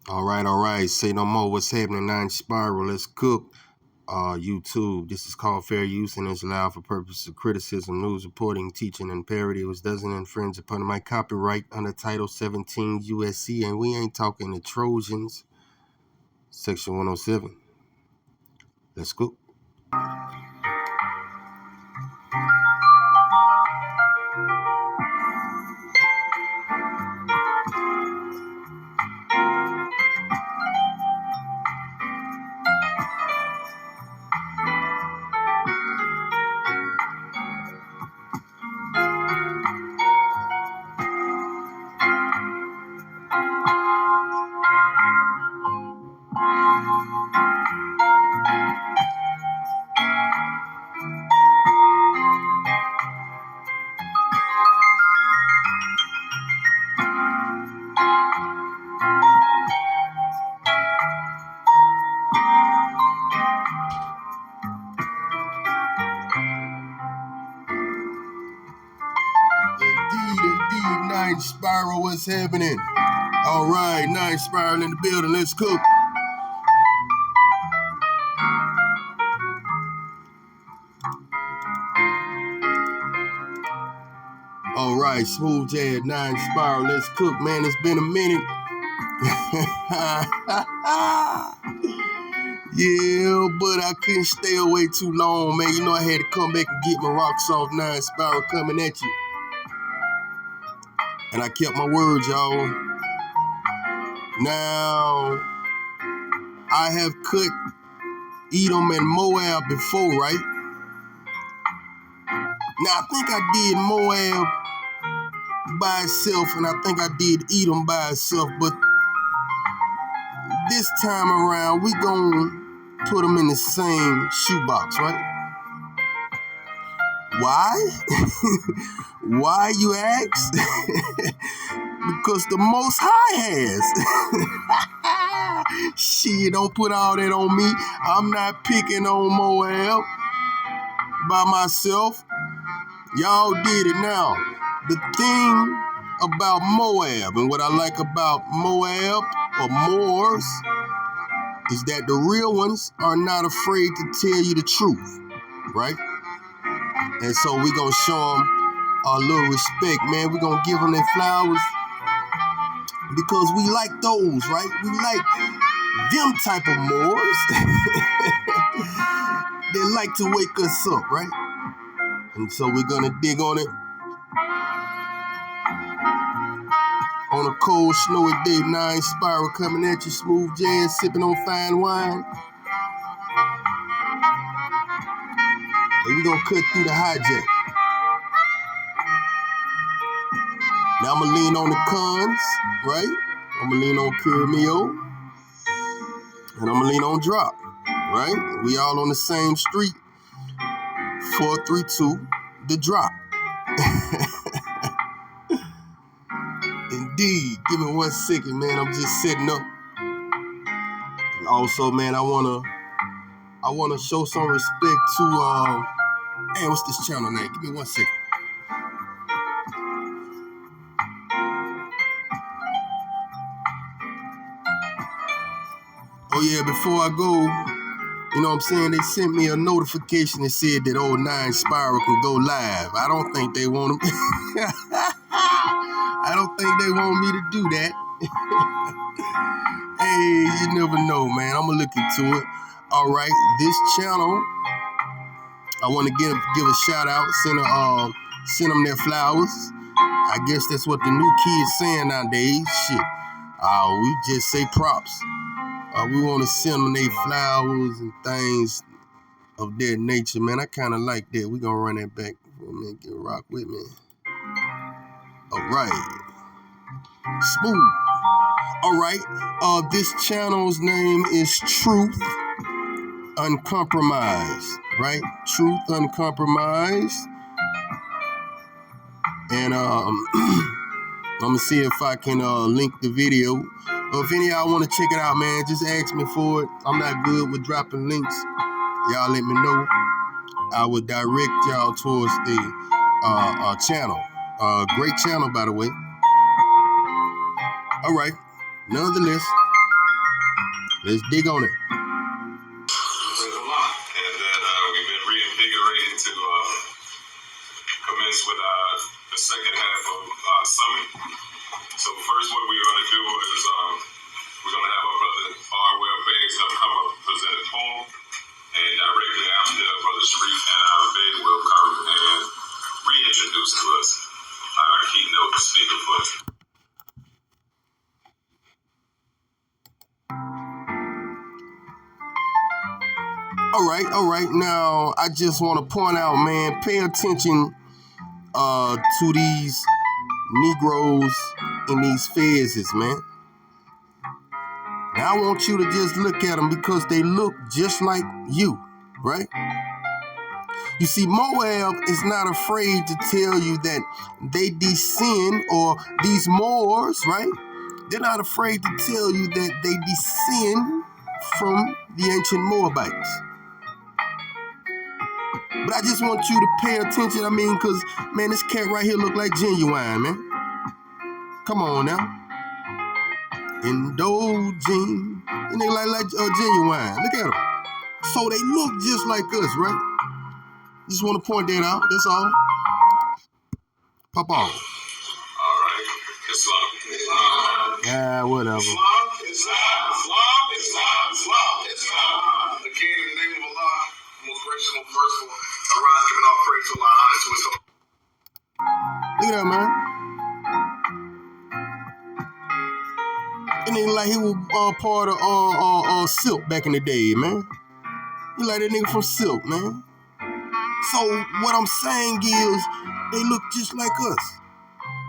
All right. Say no more. What's happening? Nine Spiral. Let's cook. YouTube. This is called fair use and is allowed for purposes of criticism, news reporting, teaching, and parody, which doesn't infringe upon my copyright under Title 17 USC. And we ain't talking the Trojans. Section 107. Let's cook. Indeed, Nine Spiral, what's happening? All right, Nine Spiral in the building, let's cook. All right, Smooth Jazz, Nine Spiral, let's cook, man. It's been a minute. Yeah, but I couldn't stay away too long, man. You know I had to come back and get my rocks off. Nine Spiral coming at you. And I kept my word, y'all. Now, I have cut Edom and Moab before, right? Now, I think I did Moab by itself, and I think I did Edom by itself, but this time around, we gonna put them in the same shoebox, right? Why? Why, you ask? Because the Most High has. Shit, don't put all that on me. I'm not picking on Moab by myself. Y'all did it now. The thing about Moab, and what I like about Moab or Moors, is that the real ones are not afraid to tell you the truth, right? And so we're going to show them a little respect, man. We're going to give them their flowers because we like those, right? We like them type of Moors. They like to wake us up, right? And so we're going to dig on it. On a cold, snowy day, Nine Spiral coming at you, Smooth Jazz, sipping on fine wine. And we're going to cut through the hijack. Now I'm going to lean on the cons, right? I'm going to lean on Kurimeo. And I'm going to lean on drop, right? We all on the same street. 432, the drop. Indeed. Give me 1 second, man. I'm just setting up. Also, man, I wanna show some respect to man, what's this channel name? Give me 1 second. Oh yeah, before I go, you know what I'm saying? They sent me a notification that said that old Nine Spiral can go live. I don't think they want me. I don't think they want me to do that. Hey, you never know, man. I'm gonna look into it. All right, this channel, I want to give a shout out, send them their flowers. I guess that's what the new kids saying nowadays. Shit, we just say props. We want to send them their flowers and things of that nature, man. I kind of like that. We gonna run that back for a minute. Get rock with me. All right, smooth. All right, this channel's name is Truth Uncompromised, right? Truth Uncompromised. And I'm gonna see if I can link the video. Or if any of y'all want to check it out, man, just ask me for it. I'm not good with dropping links. Y'all let me know. I will direct y'all towards the channel. Great channel, by the way. All right. Nonetheless, Let's dig on it. And then we've been reinvigorated to commence with the second half of Summit. So first what we're going to do is we're going to have our brother Arwell Bays come up and present a poem. And directly after, Brother Sharif and our Bey will come and reintroduce to us our keynote speaker for us. All right. Now, I just want to point out, man, pay attention to these Negroes in these fezzes, man. Now, I want you to just look at them because they look just like you, right? You see, Moab is not afraid to tell you that they descend, or these Moors, right? They're not afraid to tell you that they descend from the ancient Moabites. But I just want you to pay attention. I mean, because, man, this cat right here look like genuine, man. Come on now. Indulging. And they like genuine. Look at them. So they look just like us, right? Just want to point that out. That's all. Pop off. All right. Islam. Yeah, whatever. Islam. Again, in the name of Allah, most gracious, most merciful, arise, giving all praise to Allah, honor to His holy. Look at that, man. And nigga like he was part of Silk back in the day, man. You like that nigga from Silk, man. So what I'm saying is, they look just like us,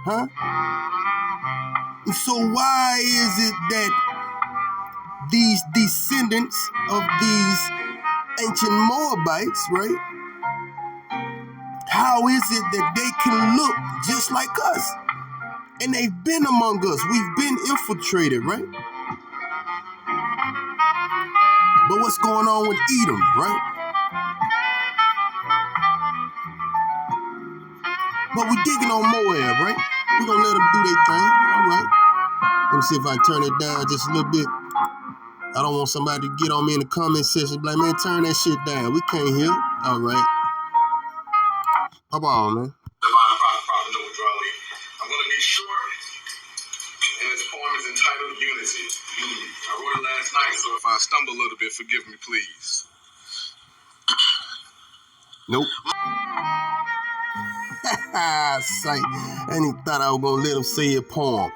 huh? And so why is it that these descendants of these ancient Moabites, right? How is it that they can look just like us? And they've been among us. We've been infiltrated, right? But what's going on with Edom, right? But we digging on Moab, right? We're going to let them do their thing, all right? Let me see if I can turn it down just a little bit. I don't want somebody to get on me in the comment section like, man, turn that shit down. We can't hear. All right. Come on, man. Prophet Noble Drawley. I'm going to be short, and this poem is entitled Unity. I wrote it last night, so if I stumble a little bit, forgive me, please. Nope. Sight. And he thought I was going to let him say a poem.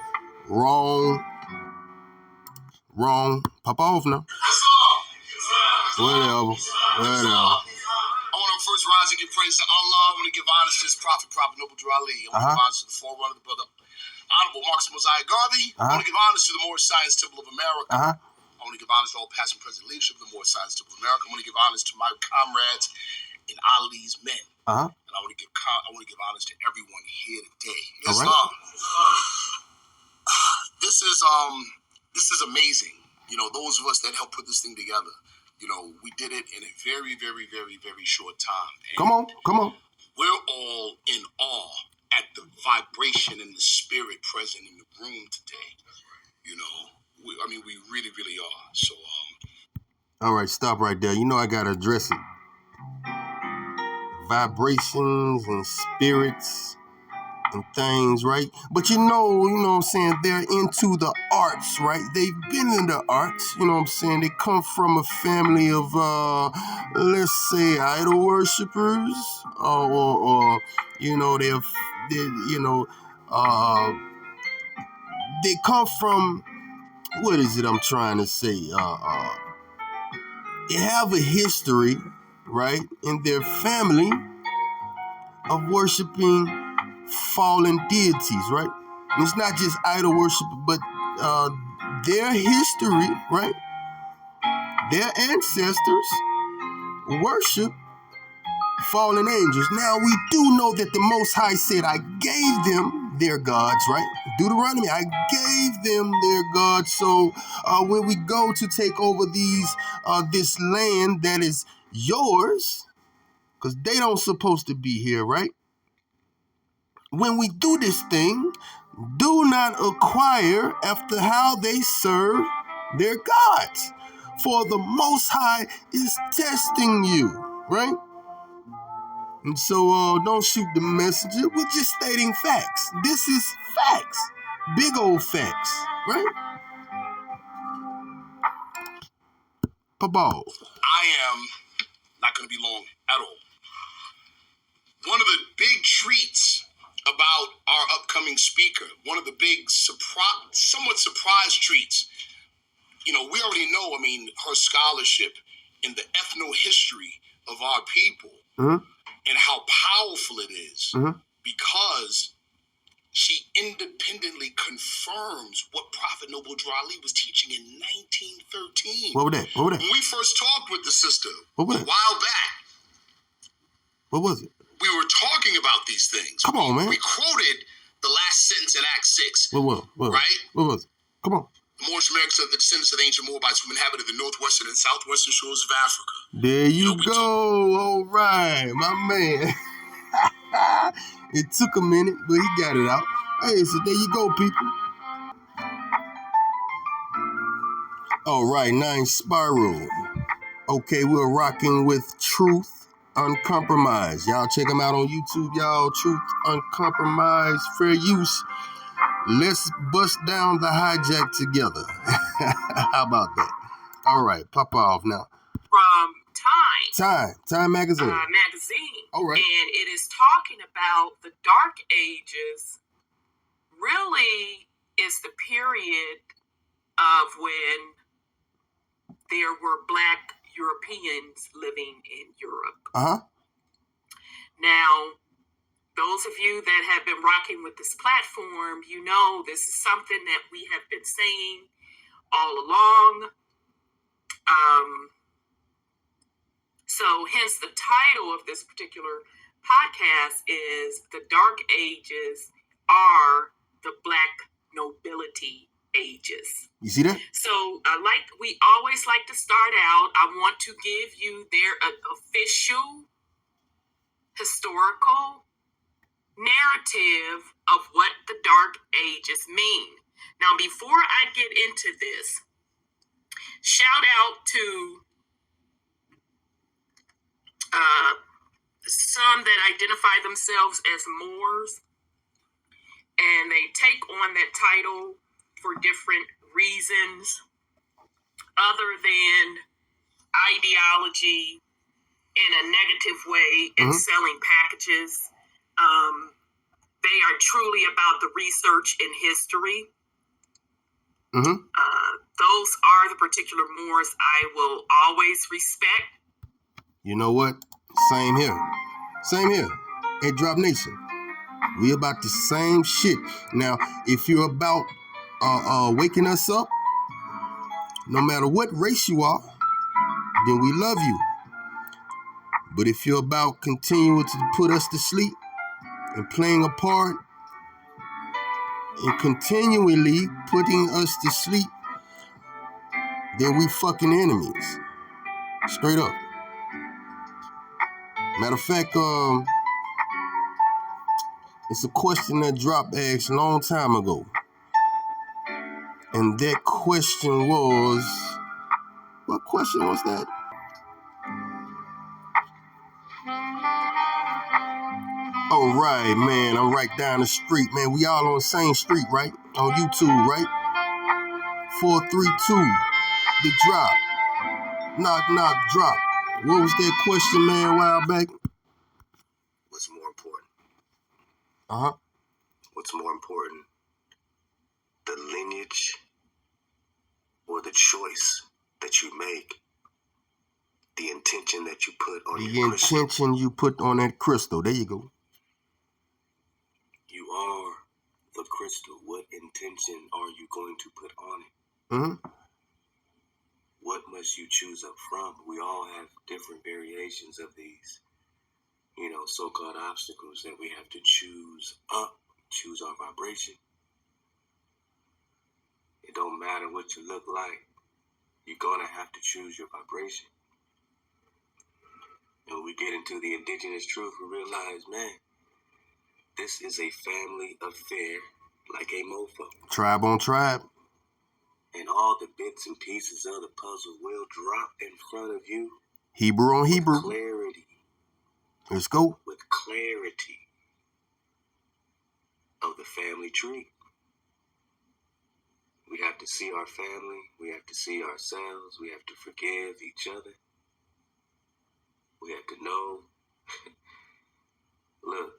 Wrong. Pop off now. Whatever. I want to first rise and give praise to Allah. I want to give honor to His Prophet Noble Drawley. I want to give honor to the forerunner, the brother Honorable Marcus Mosiah Garvey. I want to give honor to the Moorish Science Temple of America. I want to give honor to all past and present leadership of the Moorish Science Temple of America. I want to give honor to my comrades and Ali's men. And I want to give honor to everyone here today. Islam. This is amazing. You know, those of us that helped put this thing together, you know, we did it in a very, very, very, very short time. And come on. We're all in awe at the vibration and the spirit present in the room today. You know, we really, really are. So, all right, stop right there. You know I gotta address it. Vibrations and spirits and things, right? But you know what I'm saying? They're into the arts, right? They've been in the arts, you know what I'm saying? They come from a family of, let's say, idol worshipers, or you know, they come from, what is it I'm trying to say? They have a history, right, in their family of worshiping fallen deities, right? And it's not just idol worship, but their history, right? Their ancestors worship fallen angels. Now, we do know that the Most High said, I gave them their gods, right? Deuteronomy, I gave them their gods. So when we go to take over this land that is yours, because they don't supposed to be here, right? When we do this thing, do not acquire after how they serve their gods. For the Most High is testing you, right? And so don't shoot the messenger. We're just stating facts. This is facts. Big old facts, right? Pabal. I am not going to be long at all. One of the big treats about our upcoming speaker, one of the big somewhat surprise treats, we already know, her scholarship in the ethno-history of our people and how powerful it is because she independently confirms what Prophet Noble Drew Ali was teaching in 1913. What was that? When we first talked with the sister a while back. What was it? We were talking about these things. Come on, man. We quoted the last sentence in Acts 6. What was it? Come on. The Moorish Americans are the descendants of the ancient Moabites who inhabited the northwestern and southwestern shores of Africa. There you go. All right, my man. It took a minute, but he got it out. Hey, so there you go, people. All right, 9 Spiral. Okay, we're rocking with Truth Uncompromised. Y'all check them out on YouTube, y'all. Truth Uncompromised, fair use. Let's bust down the hijack together. How about that? All right, pop off now. From Time magazine. All right. And it is talking about the Dark Ages. Really is the period of when there were Black Europeans living in Europe. Now, those of you that have been rocking with this platform, this is something that we have been saying all along. So hence the title of this particular podcast is The Dark Ages Are the Black Nobility Ages. You see that? So like we always like to start out, I want to give you their official historical narrative of what the Dark Ages mean. Now, before I get into this, shout out to some that identify themselves as Moors, and they take on that title for different reasons other than ideology in a negative way and selling packages. They are truly about the research in history. Those are the particular Moors I will always respect. You know what? Same here. At Drop Nation. We about the same shit. Now, if you're about waking us up, no matter what race you are, then we love you. But if you're about continuing to put us to sleep and playing a part and continually putting us to sleep, then we fucking enemies. Straight up. Matter of fact, it's a question that Drop asked a long time ago. And that question was... What question was that? All right, man. I'm right down the street, man. We all on the same street, right? On YouTube, right? 432. The Drop. Knock, knock, drop. What was that question, man, a while back? What's more important? Uh-huh. What's more important? The lineage or the choice that you make? The intention that you put on your crystal? The intention you put on that crystal. There you go. You are the crystal. What intention are you going to put on it? What must you choose up front? We all have different variations of these, so-called obstacles that we have to choose our vibration. It don't matter what you look like. You're going to have to choose your vibration. And when we get into the indigenous truth, we realize, man, this is a family affair like a mofo. Tribe on tribe. And all the bits and pieces of the puzzle will drop in front of you. Hebrew on Hebrew. Clarity. Let's go. With clarity of the family tree. We have to see our family. We have to see ourselves. We have to forgive each other. We have to know. Look,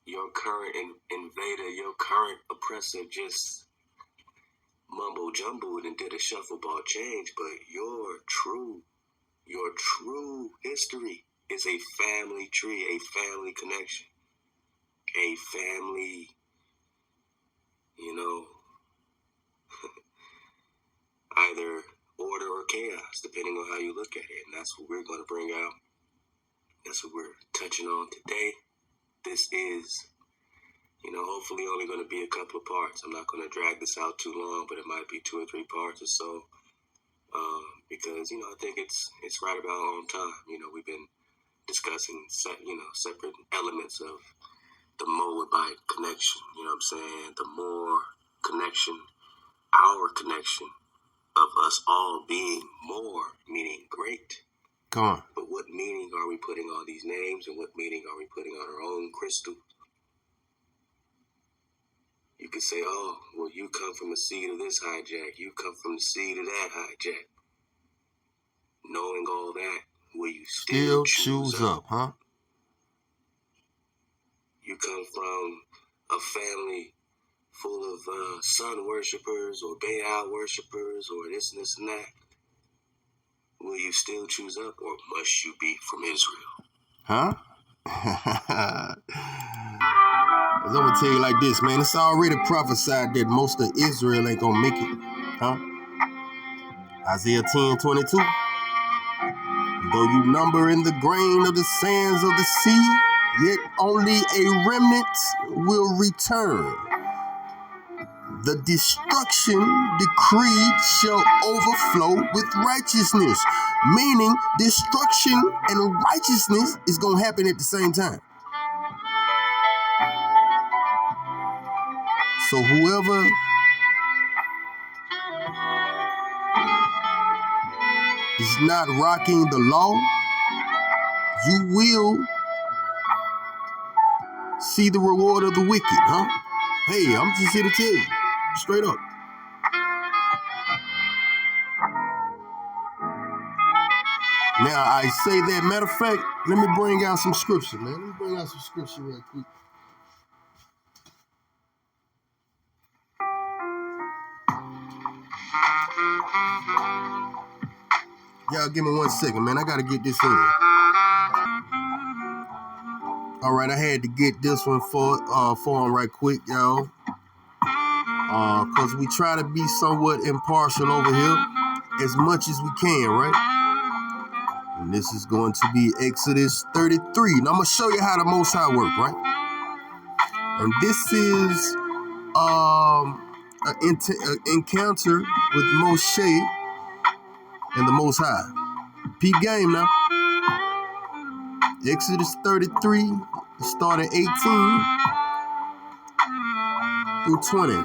your current invader, your current oppressor just mumbo jumbled and did a shuffleball change, but your true history is a family tree, a family connection, a family, either order or chaos, depending on how you look at it. And that's what we're going to bring out. That's what we're touching on today. This is, hopefully only going to be a couple of parts. I'm not going to drag this out too long, but it might be 2 or 3 parts or so. Because, I think it's right about on time. We've been discussing, separate elements of the Moabite connection. You know what I'm saying? The more connection, our connection of us all being more, meaning great. Come on. But what meaning are we putting on these names, and what meaning are we putting on our own crystal? You could say, oh, well, you come from a seed of this hijack. You come from the seed of that hijack. Knowing all that, will you still choose up, huh? You come from a family full of sun worshipers or Baal worshipers or this and this and that. Will you still choose up, or must you be from Israel? Huh? I'm going to tell you like this, man. It's already prophesied that most of Israel ain't going to make it. Huh? Isaiah 10:22. Though you number in the grain of the sands of the sea, yet only a remnant will return. The destruction decreed shall overflow with righteousness. Meaning, destruction and righteousness is going to happen at the same time. So whoever is not rocking the law, you will see the reward of the wicked, huh? Hey, I'm just here to tell you, straight up. Now, I say that, matter of fact, let me bring out some scripture, man. Let me bring out some scripture real quick. Y'all give me 1 second, man. I got to get this in. All right, I had to get this one for him right quick, y'all. Because we try to be somewhat impartial over here as much as we can, right? And this is going to be Exodus 33. And I'm going to show you how the Most High work, right? And this is an encounter with Moshe and the Most High. Peep game now. Exodus 33, start at 18 through 20.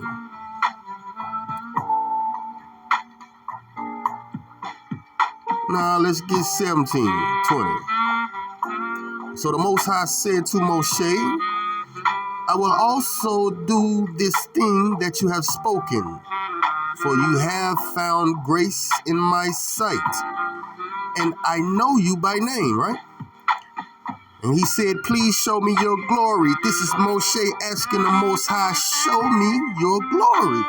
Now let's get 17, 20. So the Most High said to Moshe, I will also do this thing that you have spoken, for you have found grace in my sight, and I know you by name, right? And he said, please show me your glory. This is Moshe asking the Most High, show me your glory.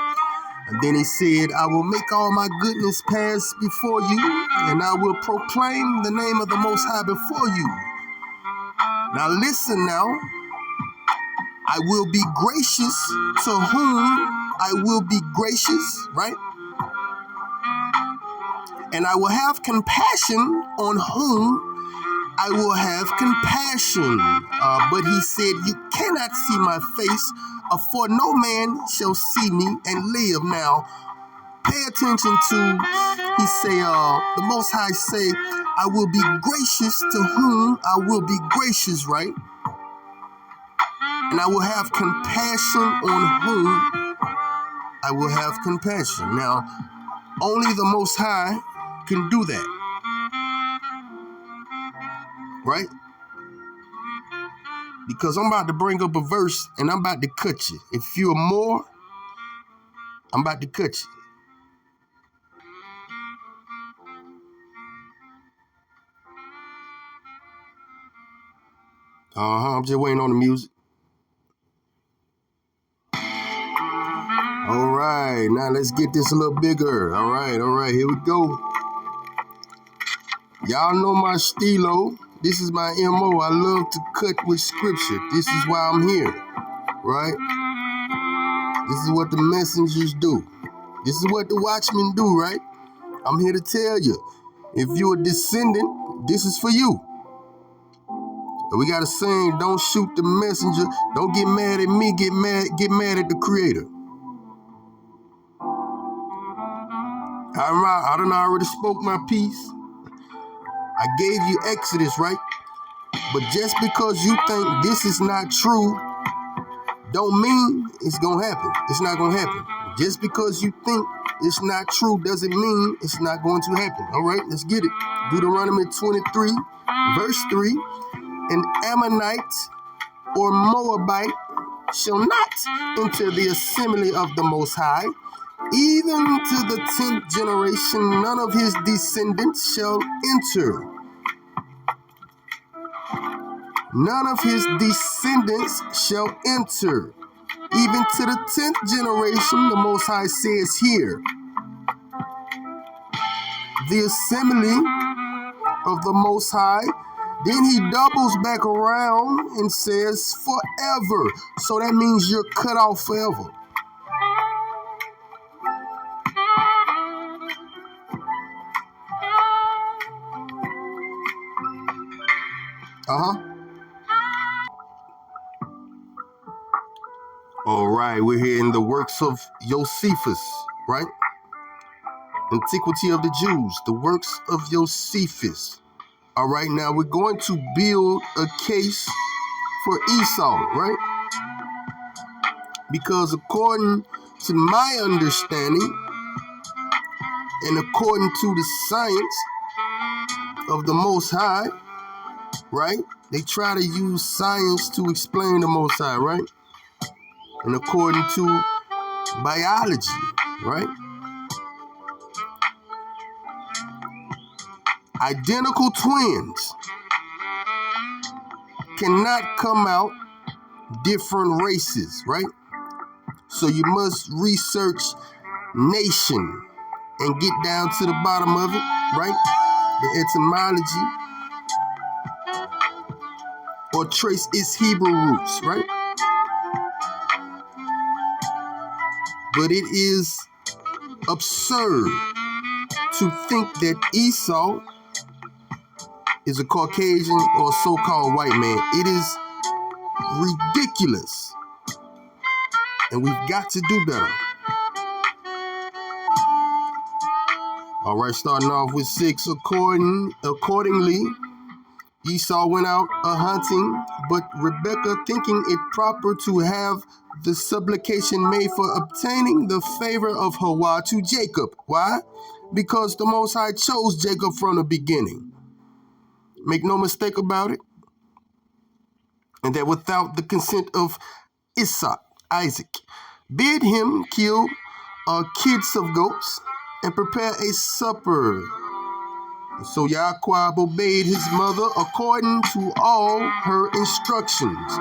And then he said, I will make all my goodness pass before you, and I will proclaim the name of the Most High before you. Now listen now. I will be gracious to whom I will be gracious, right? And I will have compassion on whom I will have compassion. But he said, you cannot see my face, for no man shall see me and live. Now, pay attention to, he say, the Most High say, I will be gracious to whom I will be gracious, right? And I will have compassion on whom I will have compassion. Now, only the Most High can do that, right? Because I'm about to bring up a verse and I'm about to cut you. If you're more, I'm about to cut you. I'm just waiting on the music. All right, now let's get this a little bigger. All right, here we go. Y'all know my stilo. This is my MO. I love to cut with scripture. This is why I'm here, right? This is what the messengers do. This is what the watchmen do, right? I'm here to tell you, if you're a descendant, this is for you. We got a saying, don't shoot the messenger. Don't get mad at me, get mad at the creator. I done already spoke my piece. I gave you Exodus, right? But just because you think this is not true, don't mean it's gonna happen. It's not gonna happen. Just because you think it's not true doesn't mean it's not going to happen. All right, let's get it. Deuteronomy 23, verse 3. An Ammonite or Moabite shall not enter the assembly of the Most High. Even to the 10th generation, none of his descendants shall enter. None of his descendants shall enter. Even to the 10th generation, the Most High says here, the assembly of the Most High. Then he doubles back around and says forever. So that means you're cut off forever. All right, we're here in the works of Josephus, right? Antiquity of the Jews, the works of Josephus. All right, now we're going to build a case for Esau, right? Because according to my understanding, and according to the science of the Most High, right? They try to use science to explain the Most High, right? And according to biology, right? Identical twins cannot come out different races, right? So you must research nation and get down to the bottom of it, right? The etymology, or trace its Hebrew roots, right? But it is absurd to think that Esau is a Caucasian or so-called white man. It is ridiculous. And we've got to do better. All right, starting off with 6. Accordingly, Esau went out a-hunting, but Rebekah, thinking it proper to have the supplication made for obtaining the favor of Hawa to Jacob. Why? Because the Most High chose Jacob from the beginning. Make no mistake about it. And that without the consent of Isaac, bid him kill kids of goats and prepare a supper. So Yaquab obeyed his mother according to all her instructions.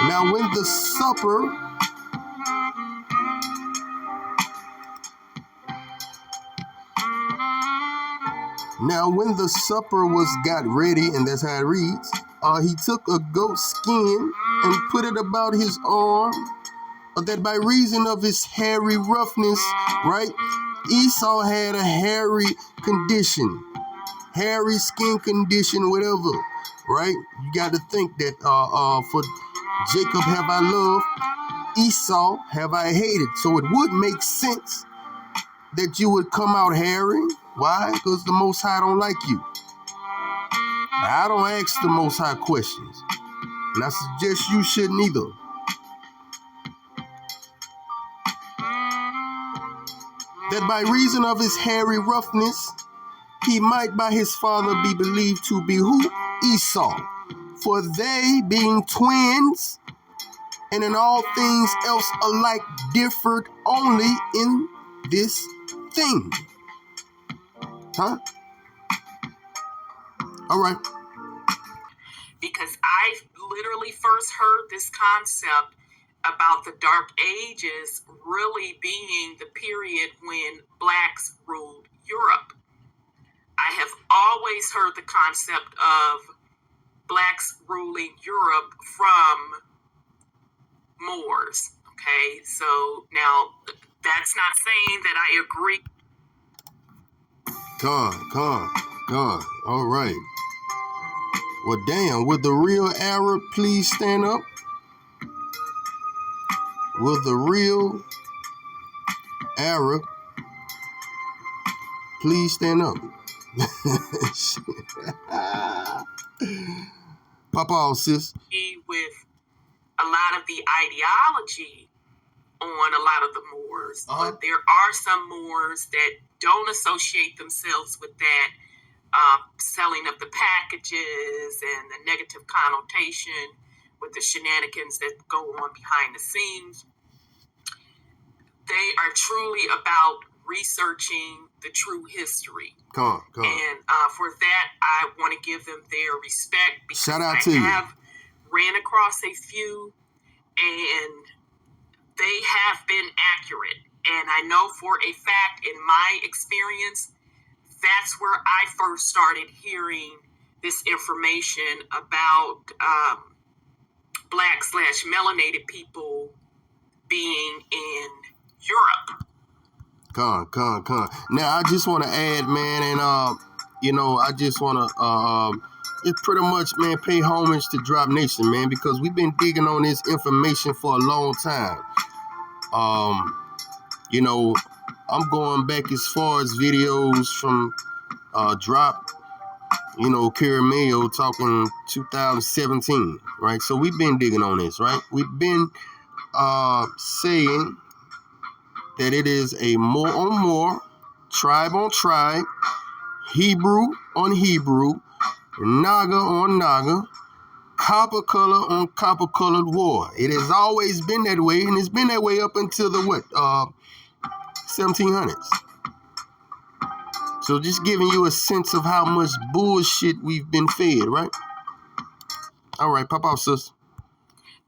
Now when the supper was got ready, and that's how it reads, he took a goat skin and put it about his arm, that by reason of his hairy roughness, right? Esau had a hairy condition, hairy skin condition, whatever, right? You got to think that for Jacob have I loved, Esau have I hated. So it would make sense that you would come out hairy. Why? Because the Most High don't like you. I don't ask the Most High questions, and I suggest you shouldn't either. that by reason of his hairy roughness, he might by his father be believed to be who? Esau. For they, being twins, and in all things else alike, differed only in this thing. Huh? All right. Because I literally first heard this concept about the Dark Ages really being the period when blacks ruled Europe. I have always heard the concept of blacks ruling Europe from Moors. Okay, so now that's not saying that I agree. Gone. All right. Well, damn, would the real Arab please stand up? Will the real Arab please stand up? Pop off, sis. With a lot of the ideology on a lot of the Moors, but there are some Moors that don't associate themselves with that selling of the packages and the negative connotation with the shenanigans that go on behind the scenes. They are truly about researching the true history. Come on. And for that, I want to give them their respect, because shout out to I have ran across a few and they have been accurate. And I know for a fact, in my experience, that's where I first started hearing this information about black/melanated people being in Europe. Come. Now, I just want to add, man, and, I just want to, it's pretty much, man, pay homage to Drop Nation, man, because we've been digging on this information for a long time. I'm going back as far as videos from Drop, Kurimeo talking 2017, right? So we've been digging on this, right? We've been saying that it is a more on more, tribe on tribe, Hebrew on Hebrew, Naga on Naga, copper color on copper colored war. It has always been that way, and it's been that way up until the 1700s. So just giving you a sense of how much bullshit we've been fed, right? All right, pop off, sis.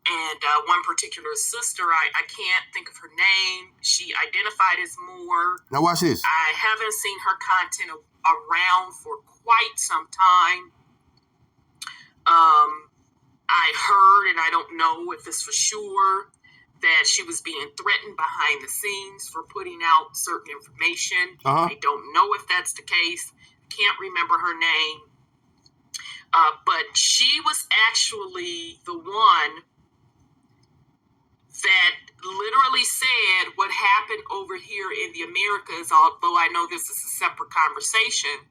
And one particular sister, I can't think of her name. She identified as Moor. Now watch this. I haven't seen her content around for quite some time. I heard, and I don't know if it's for sure, that she was being threatened behind the scenes for putting out certain information. I don't know if that's the case. Can't remember her name. But she was actually the one that literally said what happened over here in the Americas, although I know this is a separate conversation.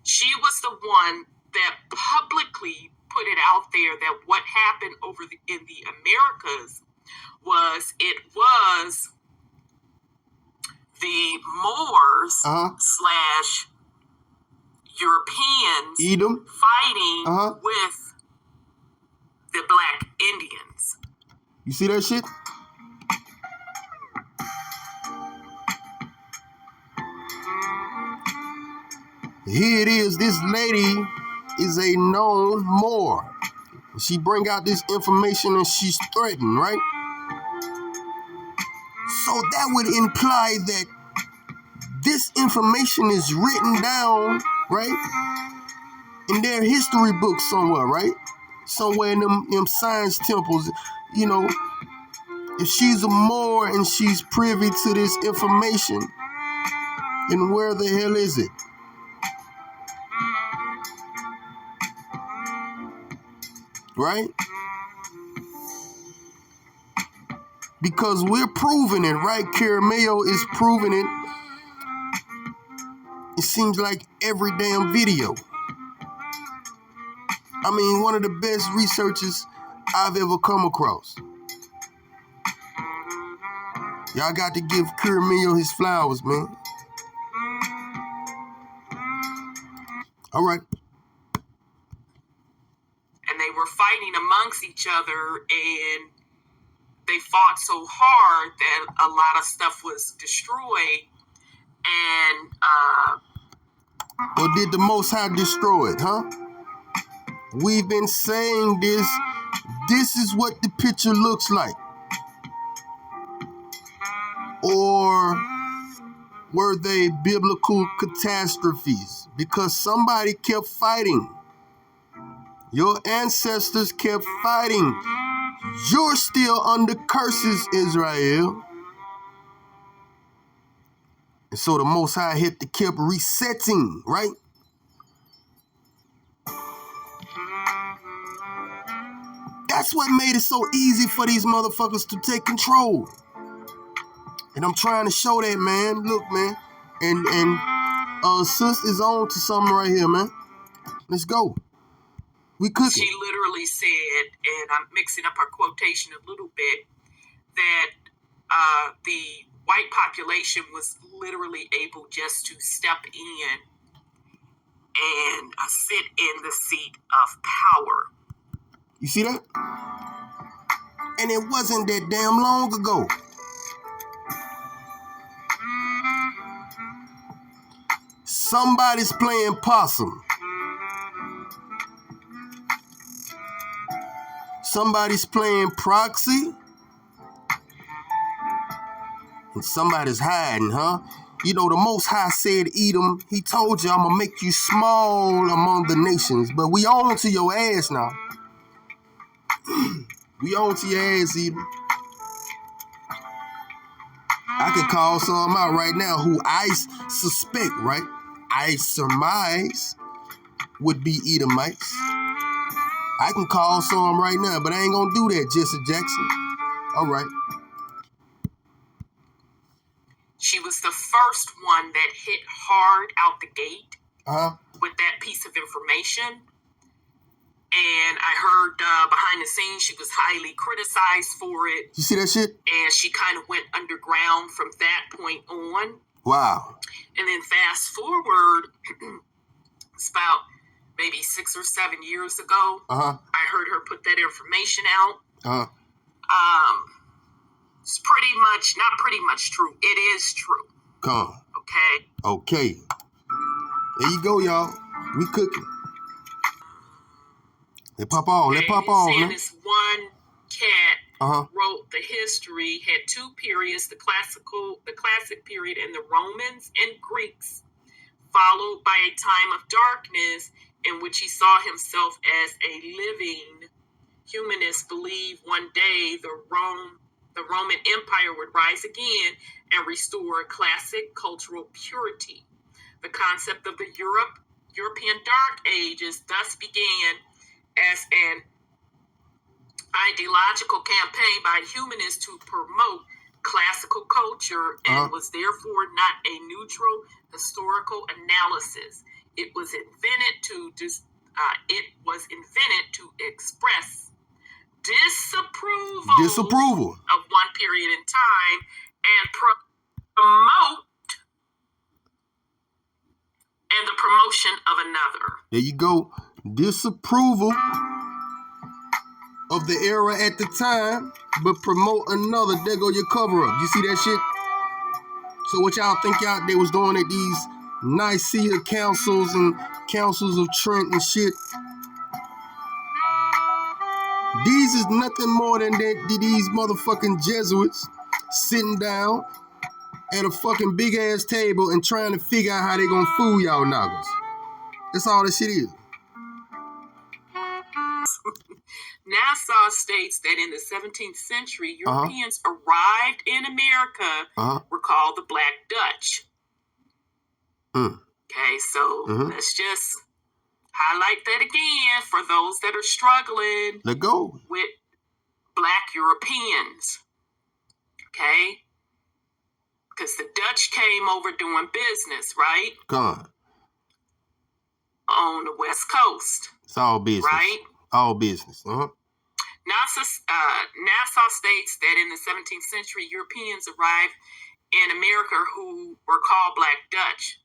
She was the one that publicly put it out there that what happened over in the Americas was the Moors / Europeans Edom fighting with the Black Indians. You see that shit? Here it is. This lady is a known Moor. She bring out this information and she's threatened, right? So that would imply that this information is written down, right, in their history books somewhere, right? Somewhere in them science temples, If she's a Moor and she's privy to this information, then where the hell is it? Right? Because we're proving it, right? Kurimeo is proving it. It seems like every damn video. I mean, one of the best researchers I've ever come across. Y'all got to give Kurimeo his flowers, man. All right. And they were fighting amongst each other, and they fought so hard that a lot of stuff was destroyed. And Or did the Most High destroy it, huh? We've been saying this. This is what the picture looks like. Or were they biblical catastrophes? Because somebody kept fighting. Your ancestors kept fighting. You're still under curses, Israel. And so the Most High kept resetting, right? That's what made it so easy for these motherfuckers to take control. And I'm trying to show that, man. Look, man. And sis is on to something right here, man. Let's go. We cooking. She literally said, and I'm mixing up her quotation a little bit, that the white population was literally able just to step in and sit in the seat of power. You see that? And it wasn't that damn long ago. Somebody's playing possum. Somebody's playing proxy. And somebody's hiding, huh? You know, the Most High said, Edom, he told you, I'm going to make you small among the nations. But we on to your ass now. We on to your ass, Edom. I can call some out right now who I suspect, right? I surmise would be Edomites. I can call some right now, but I ain't gonna do that, Jesse Jackson. All right. She was the first one that hit hard out the gate with that piece of information. And I heard behind the scenes she was highly criticized for it. You see that shit? And she kind of went underground from that point on. Wow. And then fast forward, it's about maybe 6 or 7 years ago. I heard her put that information out. It's not pretty much true. It is true. Come. Okay. There you go, y'all. We cooking. They pop on. Let pop on, man. This one cat wrote the history, had two periods, the classic period, and the Romans and Greeks, followed by a time of darkness in which he saw himself as a living. Humanists believe one day the Roman Empire would rise again and restore classic cultural purity. The concept of the European Dark Ages thus began as an ideological campaign by humanists to promote classical culture and was therefore not a neutral historical analysis. It was invented to express disapproval of one period in time and promote and the promotion of another. There you go. Disapproval of the era at the time, but promote another. There go your cover up. You see that shit? So what y'all think they was doing at these Nicaea councils and councils of Trent and shit? These is nothing more than these motherfucking Jesuits sitting down at a fucking big ass table and trying to figure out how they gonna fool y'all niggas. That's all this shit is. Nassau states that in the 17th century, Europeans arrived in America were called the Black Dutch. Okay, so let's just highlight that again for those that are struggling with Black Europeans. Okay? Because the Dutch came over doing business, right? On the West Coast. It's all business. Right? All business. Nassau states that in the 17th century, Europeans arrived in America who were called Black Dutch.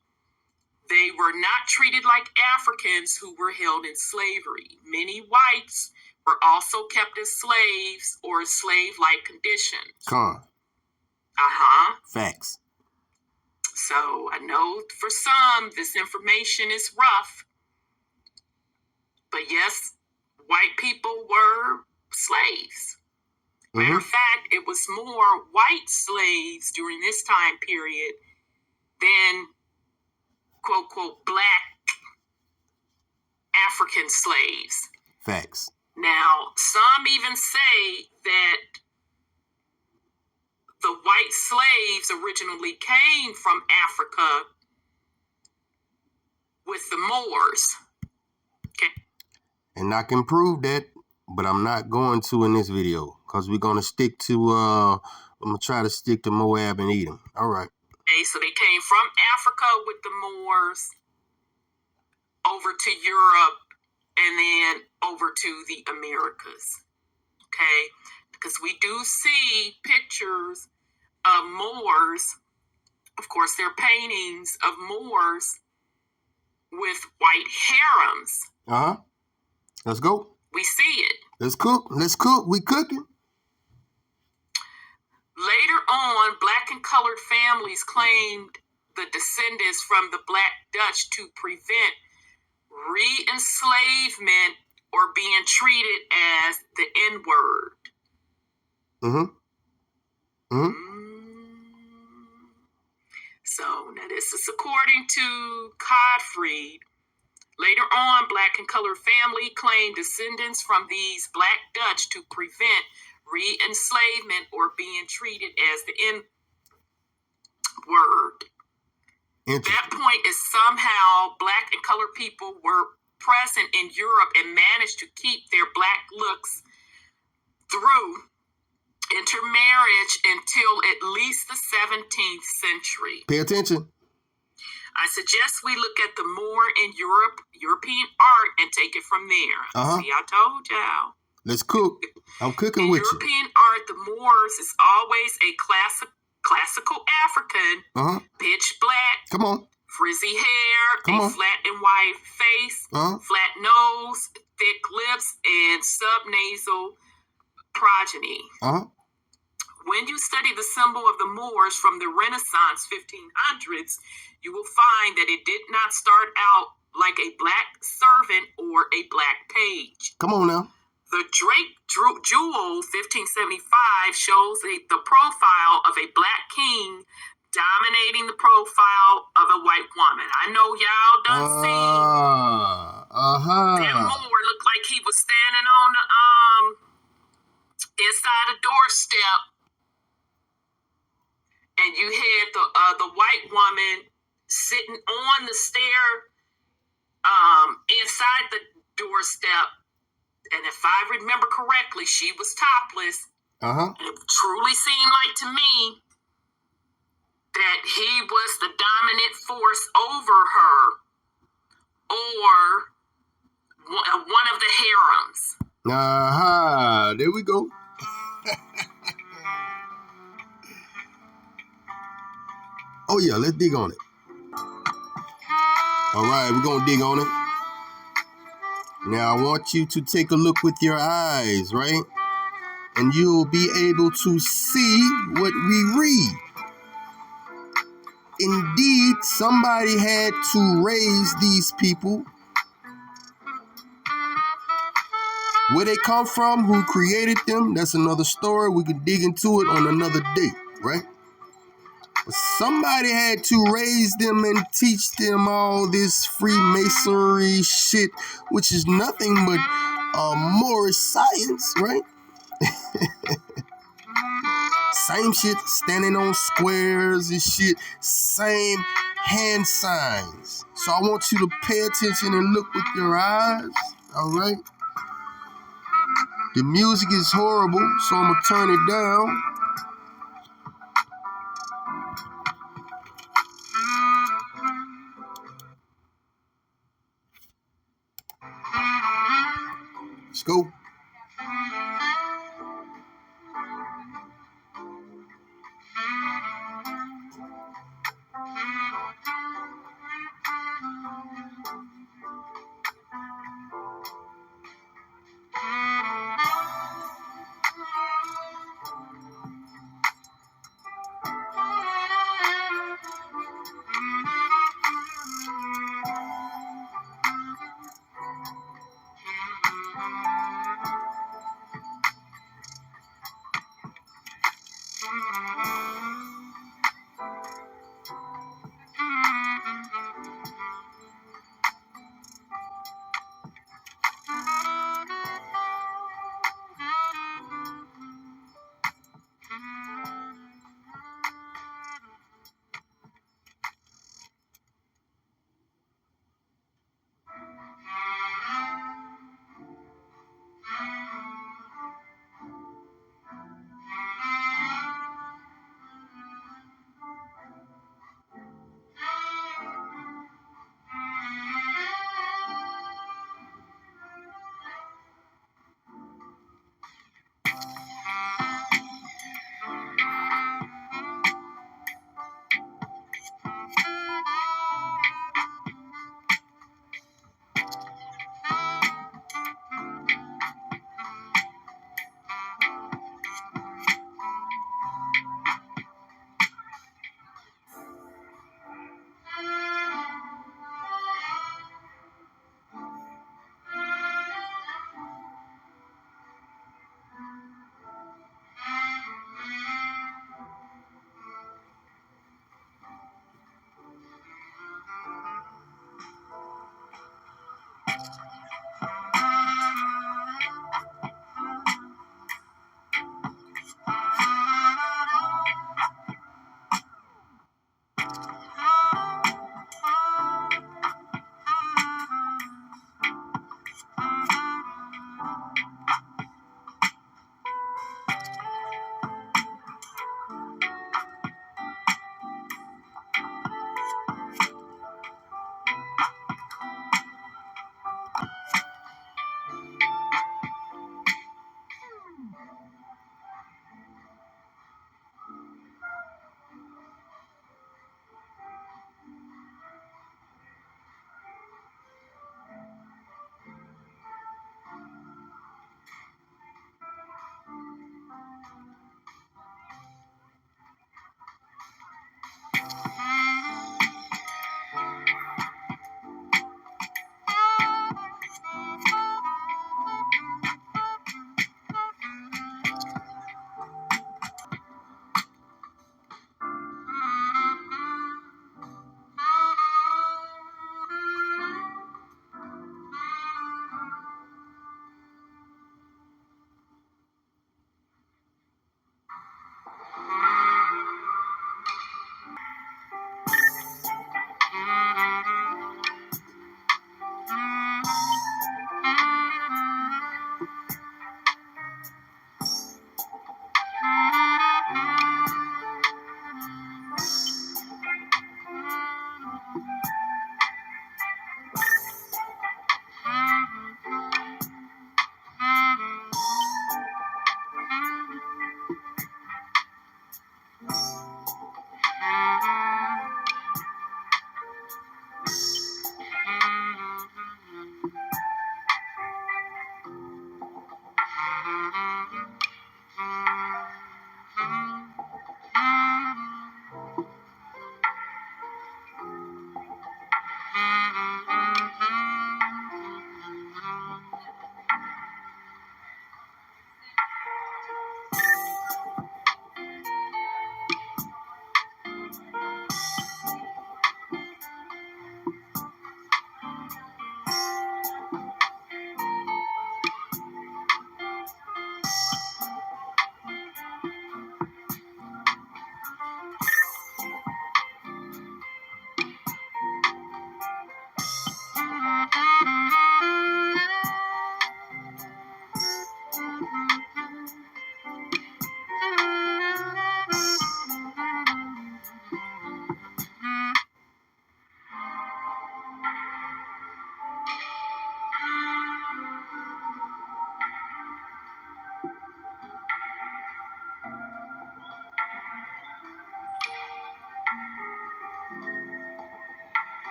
They were not treated like Africans who were held in slavery. Many whites were also kept as slaves or slave-like conditions. Facts. So I know for some this information is rough, but yes, white people were slaves. Matter of fact, it was more white slaves during this time period than quote, quote, black African slaves. Facts. Now, some even say that the white slaves originally came from Africa with the Moors. Okay. And I can prove that, but I'm not going to in this video because we're going to stick to, I'm going to try to stick to Moab and Edom. All right. Okay, so they came from Africa with the Moors over to Europe and then over to the Americas. Okay, because we do see pictures of Moors. Of course, they're paintings of Moors with white harems. Let's go. We see it. Let's cook. Let's cook. We cooking. Later on, black and colored families claimed the descendants from the Black Dutch to prevent re-enslavement or being treated as the N-word. So now this is according to Godfrey. Later on, black and colored family claimed descendants from these Black Dutch to prevent re-enslavement or being treated as the N-word. That point is somehow black and colored people were present in Europe and managed to keep their black looks through intermarriage until at least the 17th century. Pay attention. I suggest we look at the Moor in European art and take it from there. See, I told y'all. Let's cook. I'm cooking with you. In European art, the Moors is always a classical African, pitch black, frizzy hair, flat and white face, flat nose, thick lips, and subnasal progeny. When you study the symbol of the Moors from the Renaissance 1500s, you will find that it did not start out like a black servant or a black page. Come on now. The Drake Jewel 1575 shows the profile of a black king dominating the profile of a white woman. I know y'all done seen that Moor looked like he was standing on the inside a doorstep, and you had the white woman sitting on the stair inside the doorstep. And if I remember correctly, she was topless. And it truly seemed like to me that he was the dominant force over her, or one of the harems. There we go. Oh yeah, let's dig on it. All right, we're gonna dig on it. Now I want you to take a look with your eyes, right? And you'll be able to see what we read. Indeed, somebody had to raise these people. Where they come from, who created them, that's another story. We can dig into it on another day, right? But somebody had to raise them and teach them all this Freemasonry shit, which is nothing but Moorish science, right? Same shit, standing on squares and shit, same hand signs. So I want you to pay attention and look with your eyes, all right? The music is horrible, so I'm gonna turn it down. Let's go.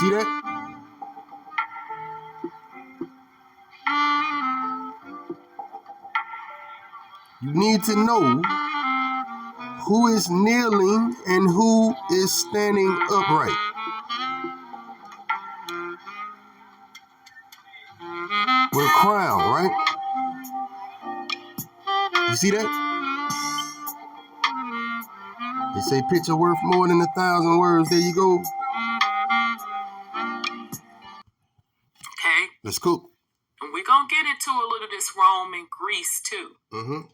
See that? You need to know who is kneeling and who is standing upright. With a crown, right? You see that? They say picture worth more than 1,000 words. There you go. Okay. Let's cook. And we're going to get into a little of this Rome and Greece too. Mm-hmm.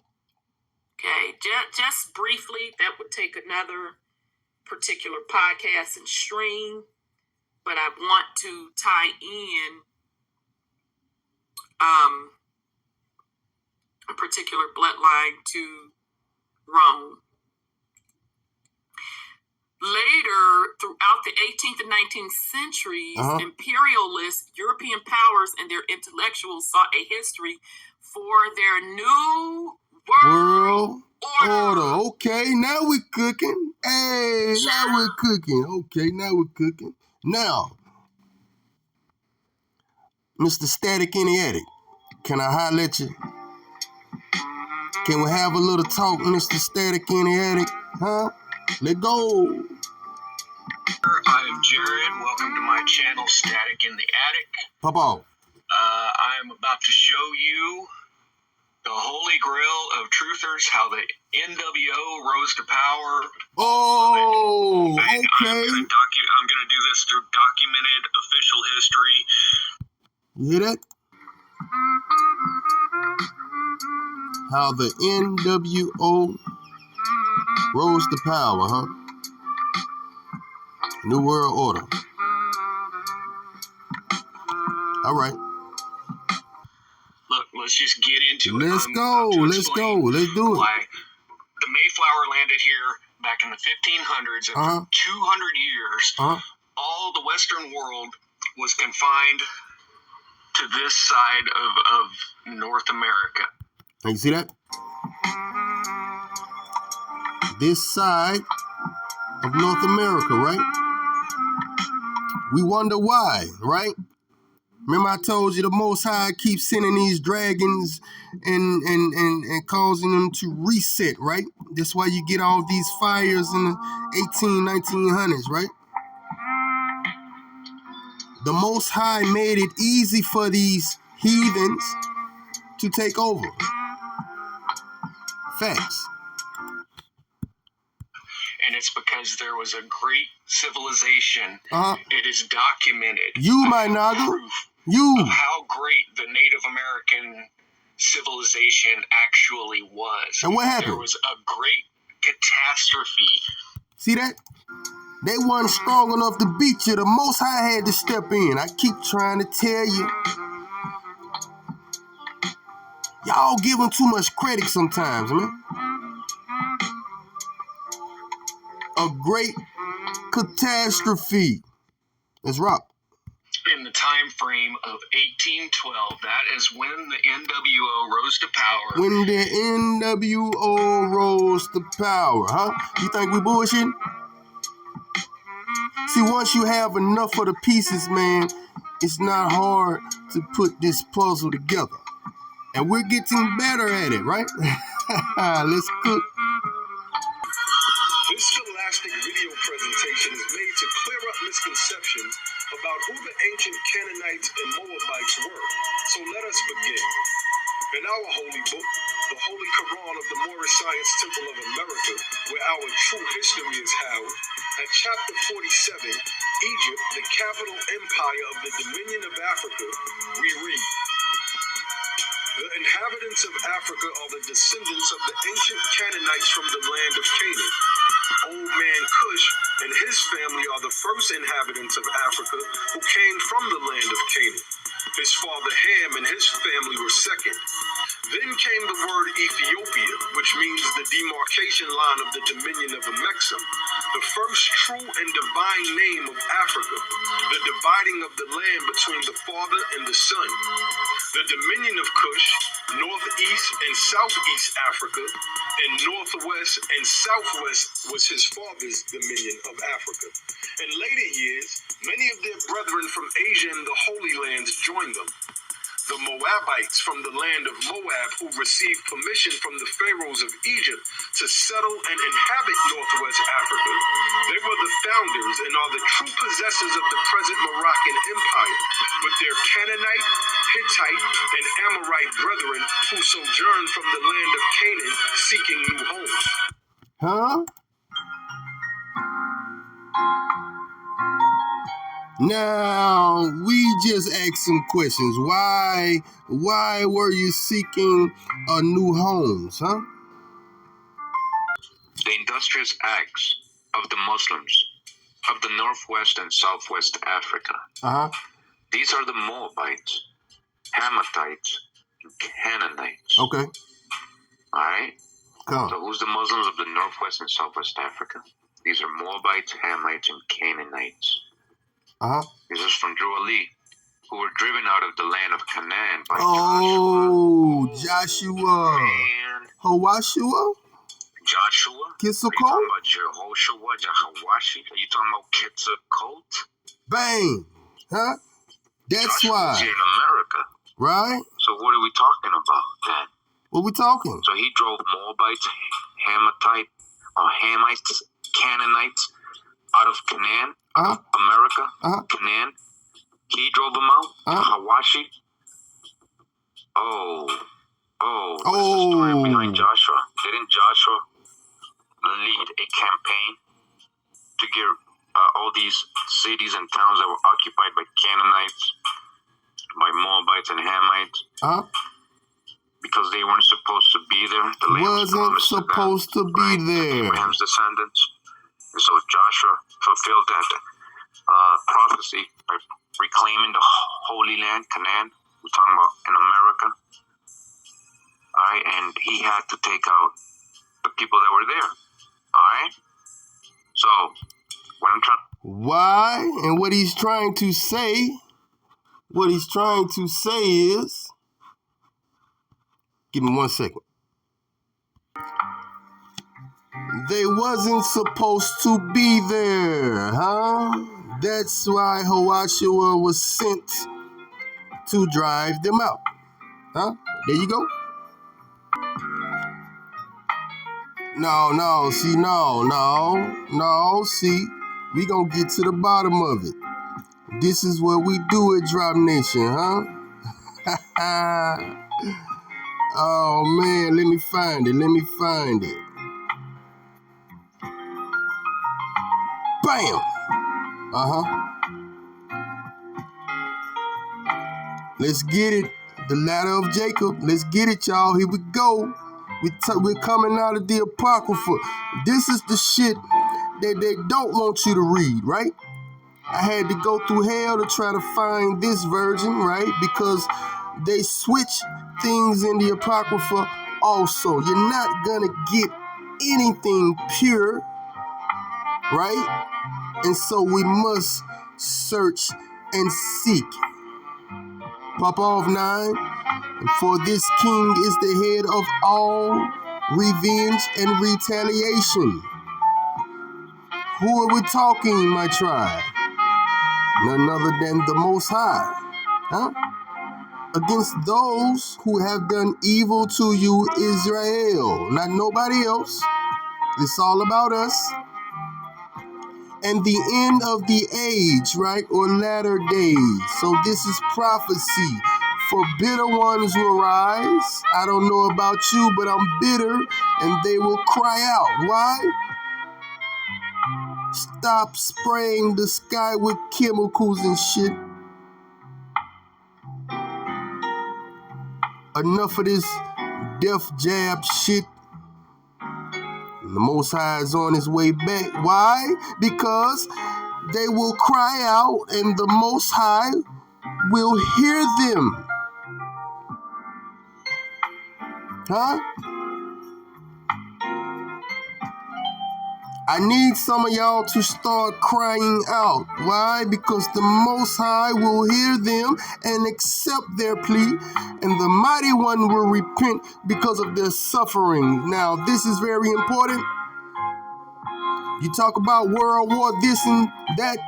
Okay. Just briefly, that would take another particular podcast and stream. But I want to tie in a particular bloodline to Rome. Later, throughout the 18th and 19th centuries, imperialist European powers and their intellectuals sought a history for their new world order. Okay, now we're cooking. Hey, now we're cooking. Okay, now we're cooking. Now, Mr. Static in the Attic, can I holler at you? Can we have a little talk, Mr. Static in the Attic? Huh? Let's go. I'm Jared. Welcome to my channel, Static in the Attic. Pop off. I'm about to show you the holy grail of truthers, how the NWO rose to power. Oh, okay. I'm going to do this through documented official history. You hear that? How the NWO rose to power, huh? New World Order. All right. Look, let's just get into it. Let's go. Let's do it. Why the Mayflower landed here back in the 1500s, and for 200 years, all the Western world was confined to this side of North America. You see that? This side of North America, right? We wonder why, right? Remember I told you the Most High keeps sending these dragons and causing them to reset, right? That's why you get all these fires in the 1900s, right? The Most High made it easy for these heathens to take over. Facts. And it's because there was a great civilization. It is documented. You, my Naga. Of how great the Native American civilization actually was. And what happened? There was a great catastrophe. See that? They weren't strong enough to beat you. The Most High had to step in. I keep trying to tell you. Y'all give them too much credit sometimes, man. A great catastrophe. Let's rock. In the time frame of 1812, that is when the NWO rose to power. When the NWO rose to power, huh? You think we bullshitting? See, once you have enough of the pieces, man, it's not hard to put this puzzle together. And we're getting better at it, right? Let's cook. This scholastic video presentation is made to clear up misconceptions about who the ancient Canaanites and Moabites were. So let us begin. In our holy book, the Holy Quran of the Moorish Science Temple of America, where our true history is housed, at chapter 47, Egypt, the capital empire of the Dominion of Africa, we read, "The inhabitants of Africa are the descendants of the ancient Canaanites from the land of Canaan. Old man Cush and his family are the first inhabitants of Africa who came from the land of Canaan. His father Ham and his family were second. Then came the word Ethiopia, which means the demarcation line of the dominion of Amexem, the first true and divine name of Africa. The dividing of the land between the father and the son. The dominion of Cush, northeast and southeast Africa, and northwest and southwest was his father's dominion of Africa. In later years, many of their brethren from Asia and the Holy Lands joined them. The Moabites from the land of Moab, who received permission from the pharaohs of Egypt to settle and inhabit northwest Africa, they were the founders and are the true possessors of the present Moroccan Empire, with their Canaanite, Hittite, and Amorite brethren who sojourned from the land of Canaan seeking new homes. Huh? Now, we just asked some questions. Why were you seeking a new homes, huh? The industrious acts of the Muslims of the northwest and southwest Africa. These are the Moabites, Hamathites, and Canaanites. Okay. All right? Come. So who's the Muslims of the northwest and southwest Africa? These are Moabites, Hamites, and Canaanites. This is from Drew Ali, who were driven out of the land of Canaan by Joshua. Man. Joshua? Joshua? Kissel Are you talking about Jehoshua, Jehoashi? Are you talking about Quetzalcoatl? Bang. Huh? That's Joshua why. was here in America. Right? So what are we talking about then? What we talking? So he drove Moabites, Hamites, Canaanites out of Canaan, out of America, Canaan. He drove them out. Hawashi. What's the story behind Joshua? Didn't Joshua lead a campaign to get all these cities and towns that were occupied by Canaanites, by Moabites and Hamites? Because they weren't supposed to be there. The land wasn't supposed to be there. Abraham's descendants. And so Joshua fulfilled that prophecy by reclaiming the Holy Land, Canaan. We're talking about in America. All right, and he had to take out the people that were there. All right. So what I'm trying. Why? And what he's trying to say is, give me 1 second. They wasn't supposed to be there, huh? That's why Joshua was sent to drive them out. Huh? There you go. No, see, we gonna get to the bottom of it. This is what we do at Drop Nation, huh? Oh man, let me find it. Bam! Let's get it. The ladder of Jacob. Let's get it, y'all. Here we go. We're coming out of the Apocrypha. This is the shit that they don't want you to read, right? I had to go through hell to try to find this version, right? Because they switch things in the Apocrypha also. You're not gonna get anything pure, right? And so we must search and seek. Pop off 9. For this king is the head of all revenge and retaliation. Who are we talking, my tribe? None other than the Most High. Huh? Against those who have done evil to you, Israel. Not nobody else. It's all about us. And the end of the age, right? Or latter days. So this is prophecy. For bitter ones will rise. I don't know about you, but I'm bitter. And they will cry out. Why? Stop spraying the sky with chemicals and shit. Enough of this death jab shit. The Most High is on his way back. Why? Because they will cry out and the Most High will hear them. Huh? I need some of y'all to start crying out. Why? Because the Most High will hear them and accept their plea, and the Mighty One will repent because of their suffering. Now, this is very important. You talk about World War this and that,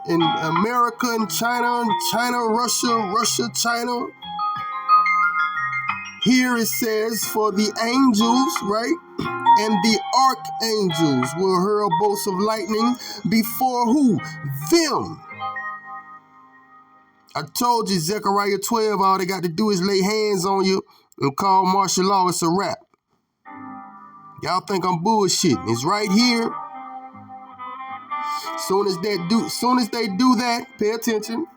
in America and China, Russia, China. Here it says, for the angels, right? And the archangels will hurl bolts of lightning before who? Them. I told you, Zechariah 12, all they got to do is lay hands on you and call martial law. It's a wrap. Y'all think I'm bullshitting. It's right here. Soon as they do that, pay attention.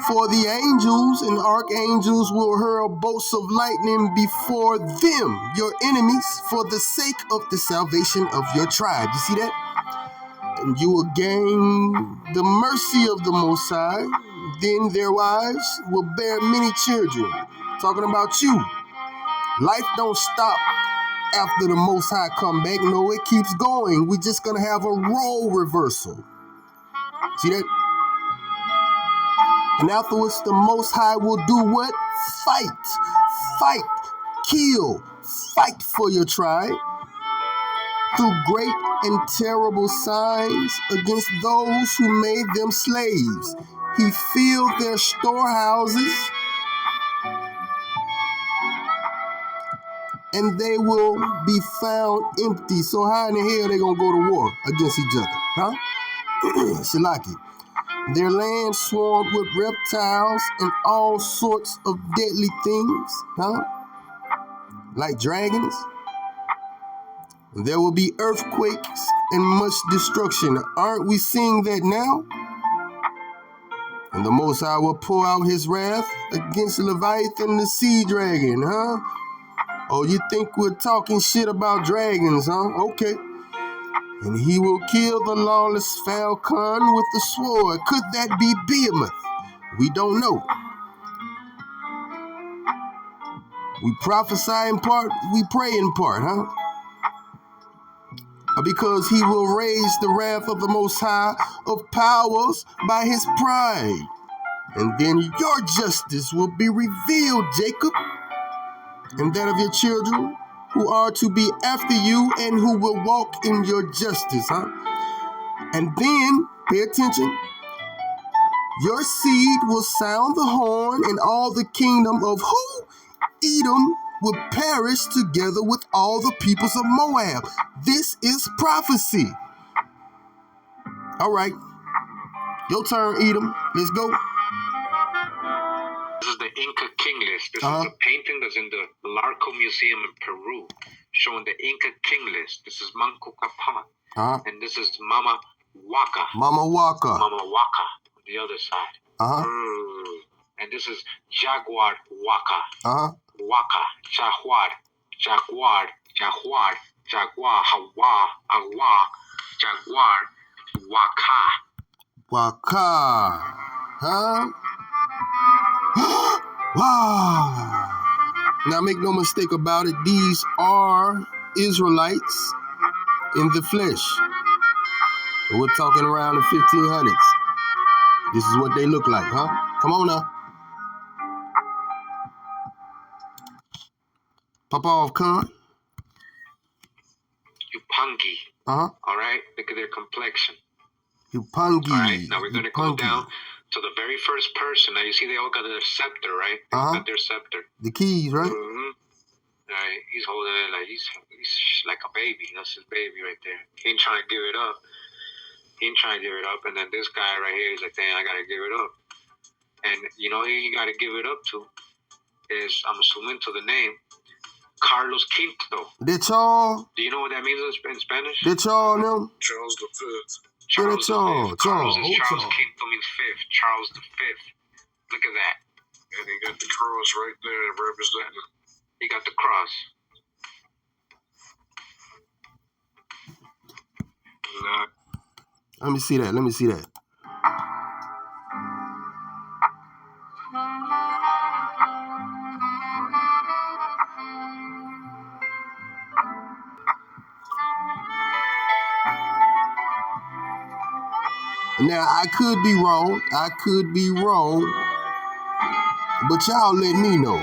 For the angels and archangels will hurl bolts of lightning before them, your enemies, for the sake of the salvation of your tribe. You see that? And you will gain the mercy of the Most High. Then their wives will bear many children. Talking about you. Life don't stop after the Most High come back. No, it keeps going. We're just going to have a role reversal. See that? And afterwards, the Most High will do what? Fight, kill, fight for your tribe through great and terrible signs against those who made them slaves. He filled their storehouses, and they will be found empty. So how in the hell they gonna go to war against each other? Huh? Shalaki. Their land swarmed with reptiles and all sorts of deadly things, huh? Like dragons. There will be earthquakes and much destruction. Aren't we seeing that now? And the Most High will pour out his wrath against Leviathan, the sea dragon, huh? Oh, you think we're talking shit about dragons, huh? Okay. And he will kill the lawless falcon with the sword. Could that be Behemoth? We don't know. We prophesy in part, we pray in part, huh? Because he will raise the wrath of the Most High of powers by his pride. And then your justice will be revealed, Jacob, and that of your children who are to be after you and who will walk in your justice, huh? And then, pay attention, your seed will sound the horn, and all the kingdom of who? Edom will perish together with all the peoples of Moab. This is prophecy. All right. Your turn, Edom. Let's go. This is the Inca king list. This is the painting that's in the Larco Museum in Peru, showing the Inca king list. This is Manco Capac. And this is Mama Waka. On the other side. And this is Jaguar Waka. Waka. Jaguar, Hawa, Awa, Jaguar, Waka. Huh? Wow. Now make no mistake about it, these are Israelites in the flesh. We're talking around the 1500s. This is what they look like, huh? Come on now. Pop off, Khan. Yupangi. All right? Look at their complexion. Yupangi. All right? Now we're going to go down to the very first person. Now you see they all got their scepter, right? They got their scepter. The keys, right? Right. He's holding it like he's like a baby. That's his baby right there. He ain't trying to give it up. And then this guy right here, he's like, dang, I got to give it up. And you know who you got to give it up to is, I'm assuming to the name, Carlos Quinto. De Charles. Do you know what that means in Spanish? De Charles, no? Charles the Fifth. Charles Quinto means fifth. Charles the Fifth. Look at that. And he got the cross right there representing. He got the cross. Let me see that. Now, I could be wrong. But y'all let me know.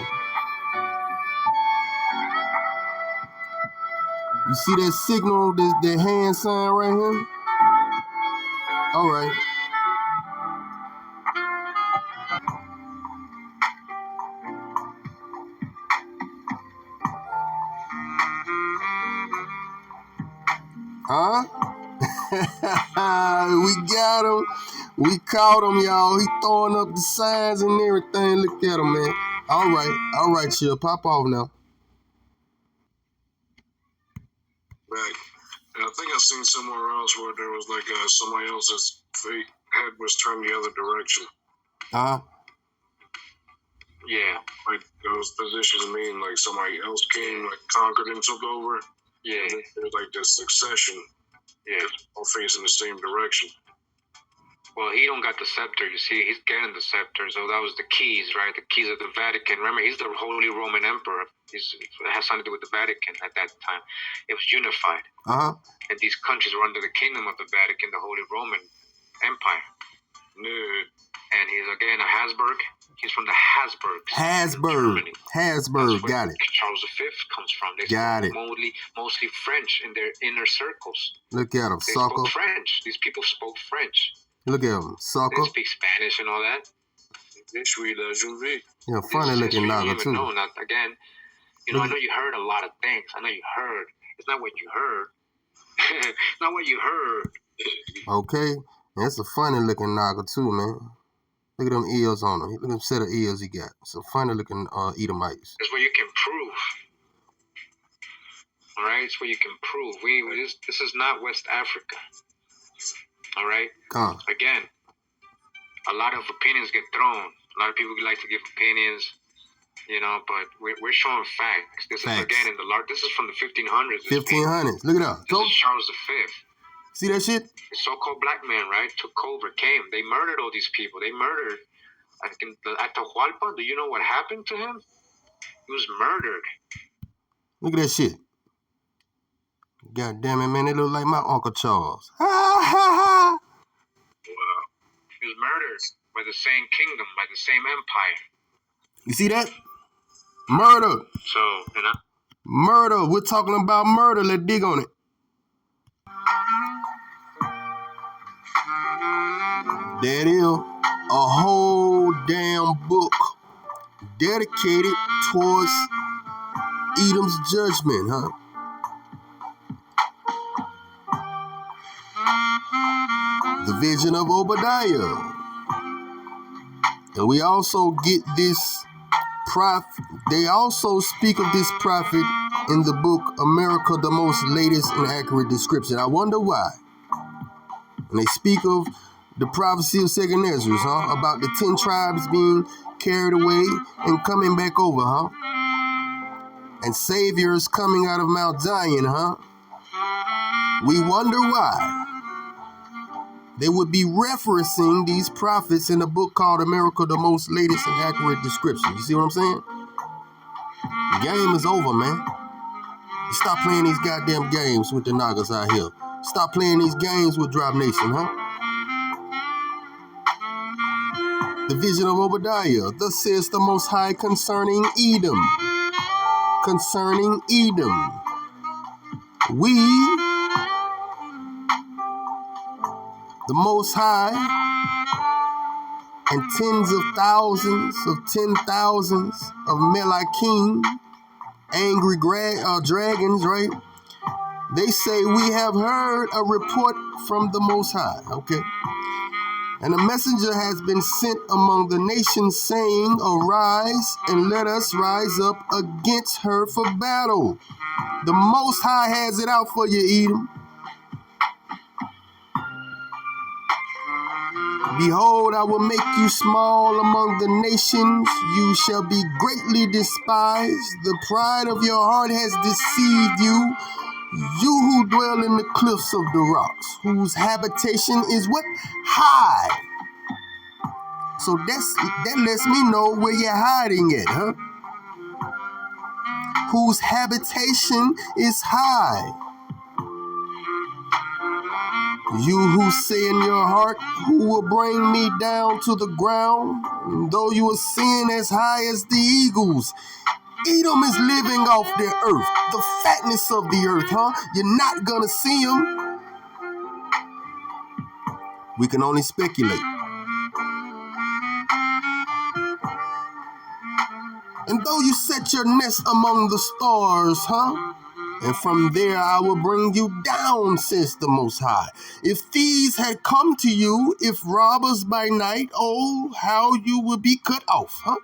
You see that signal, that hand sign right here? All right. Huh? We got him. We caught him, y'all. He throwing up the signs and everything. Look at him, man. All right, chill. Pop off now. Right. And I think I seen somewhere else where there was like somebody else's head was turned the other direction. Yeah. Like those positions mean like somebody else came, like conquered and took over. Yeah. There's like this succession. Yeah. All facing the same direction. Well, he don't got the scepter. You see, he's getting the scepter. So that was the keys, right? The keys of the Vatican. Remember, he's the Holy Roman Emperor. It has something to do with the Vatican at that time. It was unified. And these countries were under the kingdom of the Vatican, the Holy Roman Empire. And he's again a Habsburg. He's from the Habsburgs. Germany. Habsburg, got it. Charles V comes from. They spoke mostly French in their inner circles. Look at him, They sucker. spoke French. These people spoke French. Look at him, sucker. They speak Spanish and all that. Yeah, funny looking knocker too. No, not again. You know, I know you heard a lot of things. I know you heard. It's not what you heard. It's not what you heard. Okay, that's a funny looking knocker too, man. Look at them ears on him. Look at them set of ears he got. It's a funny looking Edomites. It's what you can prove. All right, it's what you can prove. This is not West Africa. All right. Again, a lot of opinions get thrown. A lot of people like to give opinions, you know, but we're showing facts. This is again this is from the 1500s. 1500s. Look it up. This is Charles V. See that shit? The so-called black man, right, took over, came. They murdered all these people. They murdered. At Atahualpa, do you know what happened to him? He was murdered. Look at that shit. God damn it, man. They look like my Uncle Charles. Wow. He was murdered by the same kingdom, by the same empire. You see that? Murder. So, you know? Murder. We're talking about murder. Let's dig on it. There it is. A whole damn book dedicated towards Edom's judgment, huh? The vision of Obadiah. And we also get this prophet. They also speak of this prophet in the book America, the Most Latest and Accurate Description. I wonder why. And they speak of the prophecy of Second Ezra, huh? About the 10 tribes being carried away and coming back over, huh? And saviors coming out of Mount Zion, huh? We wonder why they would be referencing these prophets in a book called America, the Most Latest and Accurate Description. You see what I'm saying? The game is over, man. Stop playing these goddamn games with the Nagas out here. Stop playing these games with Drop Nation, huh? The vision of Obadiah. Thus says the Most High concerning Edom. Concerning Edom. We, the Most High, and tens of thousands of 10,000s of Melakim, angry dragons, right? They say we have heard a report from the Most High, okay? And a messenger has been sent among the nations saying, arise and let us rise up against her for battle. The Most High has it out for you, Edom. Behold, I will make you small among the nations. You shall be greatly despised. The pride of your heart has deceived you. You who dwell in the cliffs of the rocks, whose habitation is what? High. So that lets me know where you're hiding at, huh? Whose habitation is high. You who say in your heart, who will bring me down to the ground? Though you ascend as high as the eagles, Edom is living off the earth, the fatness of the earth, huh? You're not gonna see him. We can only speculate. And though you set your nest among the stars, huh? And from there I will bring you down, says the Most High. If thieves had come to you, if robbers by night, oh, how you would be cut off, huh?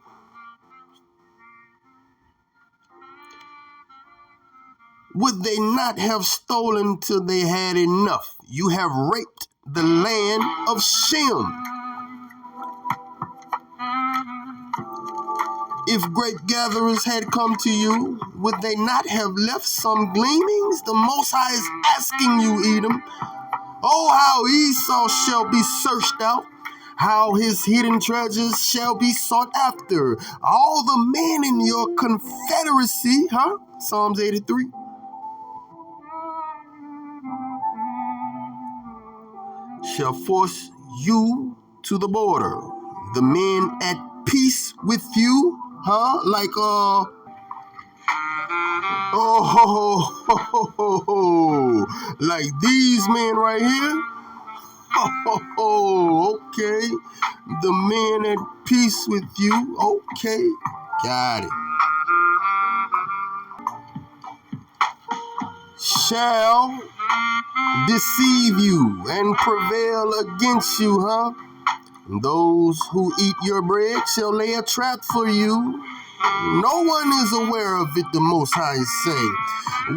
Would they not have stolen till they had enough? You have raped the land of Shem. If great gatherers had come to you, would they not have left some gleanings? The Most High is asking you, Edom. Oh, how Esau shall be searched out, how his hidden treasures shall be sought after. All the men in your confederacy, huh? Psalms 83. Shall force you to the border. The men at peace with you, huh? Like, like these men right here. Okay. The men at peace with you. Okay. Got it. Shall deceive you and prevail against you, huh? Those who eat your bread shall lay a trap for you. No one is aware of it, the Most High is saying.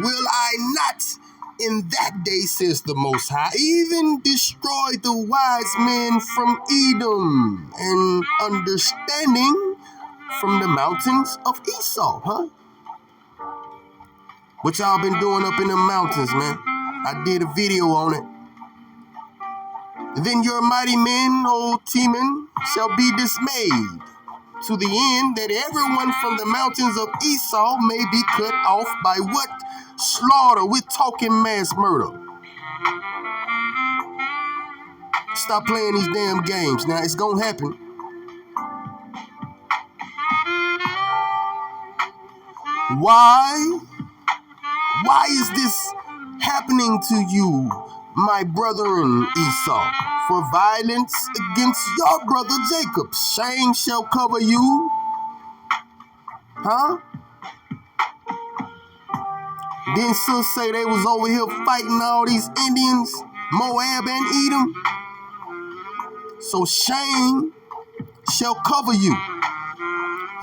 Will I not in that day, says the Most High, even destroy the wise men from Edom and understanding from the mountains of Esau, huh? What y'all been doing up in the mountains, man? I did a video on it. Then your mighty men, O Teman, shall be dismayed, to the end that everyone from the mountains of Esau may be cut off by what? Slaughter. We're talking mass murder. Stop playing these damn games. Now, it's gonna happen. Why? Why is this happening to you, my brethren Esau? For violence against your brother Jacob. Shame shall cover you. Huh? Then sis say they was over here fighting all these Indians, Moab and Edom. So shame shall cover you,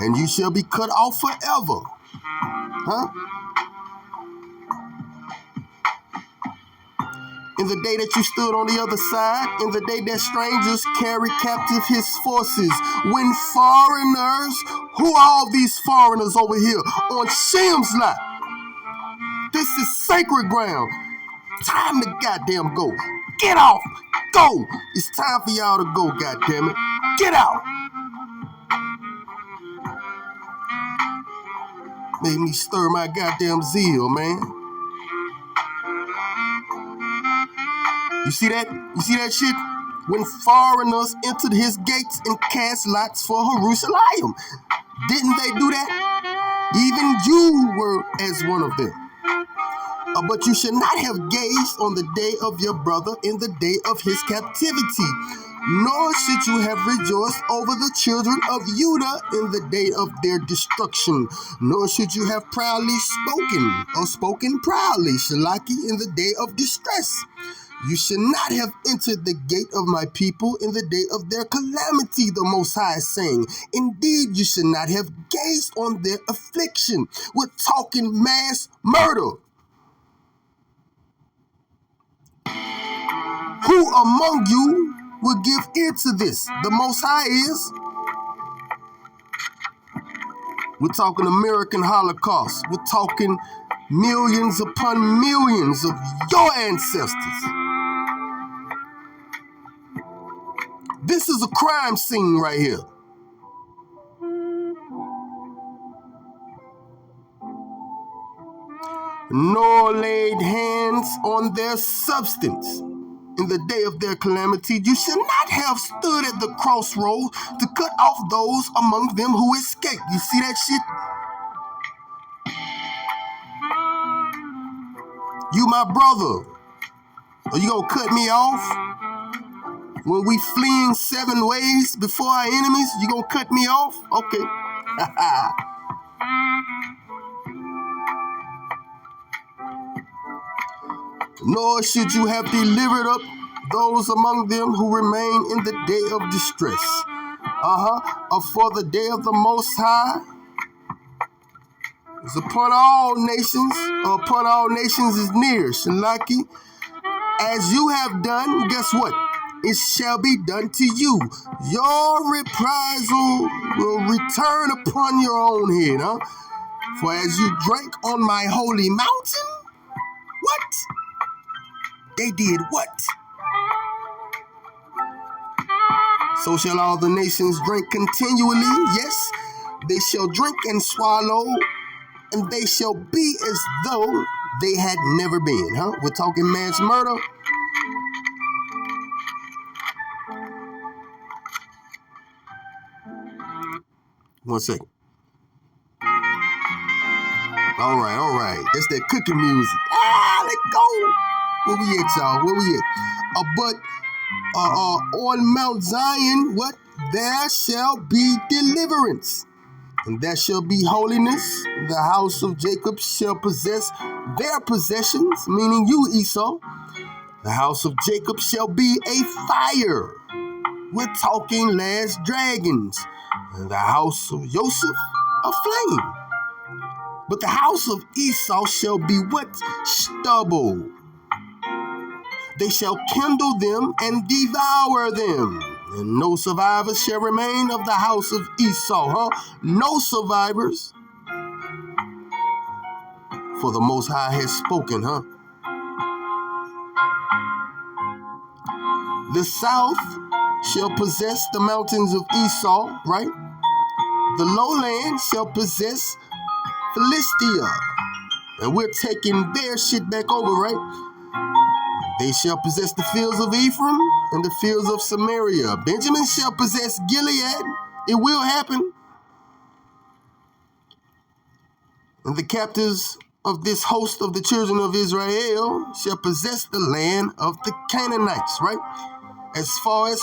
and you shall be cut off forever. Huh? In the day that you stood on the other side, in the day that strangers carried captive his forces, when foreigners, who are all these foreigners over here on Shem's lot? This is sacred ground. Time to goddamn go. Get off. Go. It's time for y'all to go, goddammit. Get out. Made me stir my goddamn zeal, man. You see that? You see that shit? When foreigners entered his gates and cast lots for Jerusalem. Didn't they do that? Even you were as one of them. But you should not have gazed on the day of your brother in the day of his captivity, nor should you have rejoiced over the children of Judah in the day of their destruction, nor should you have proudly spoken, or spoken proudly, Shalaki, in the day of distress. You should not have entered the gate of my people in the day of their calamity, the Most High is saying. Indeed, you should not have gazed on their affliction. We're talking mass murder. Who among you will give ear to this? The Most High is. We're talking American Holocaust. We're talking millions upon millions of your ancestors. This is a crime scene right here. Nor laid hands on their substance. in the day of their calamity. You should not have stood at the crossroad to cut off those among them who escape. You see that shit? You my brother. Are you gonna cut me off? When we fleeing 7 ways before our enemies, you gonna cut me off? Okay. Nor should you have delivered up those among them who remain in the day of distress. For the day of the Most High is upon all nations is near. Shalaki, as you have done, guess what? It shall be done to you. Your reprisal will return upon your own head, For as you drank on my holy mountain, what? They did what? So shall all the nations drink continually. Yes, they shall drink and swallow, and they shall be as though they had never been, We're talking mass murder. One second. All right. That's that cooking music. Let go. Where we at, y'all? Where we at? But on Mount Zion, what? There shall be deliverance, and there shall be holiness. The house of Jacob shall possess their possessions, meaning you, Esau. The house of Jacob shall be a fire. We're talking last dragons. And the house of Joseph, a flame. But the house of Esau shall be what? Stubble. They shall kindle them and devour them. And no survivors shall remain of the house of Esau, No survivors. For the Most High has spoken, The south shall possess the mountains of Esau, right? The lowland shall possess Philistia. And we're taking their shit back over, right? They shall possess the fields of Ephraim and the fields of Samaria. Benjamin shall possess Gilead. It will happen. And the captives of this host of the children of Israel shall possess the land of the Canaanites, right? As far as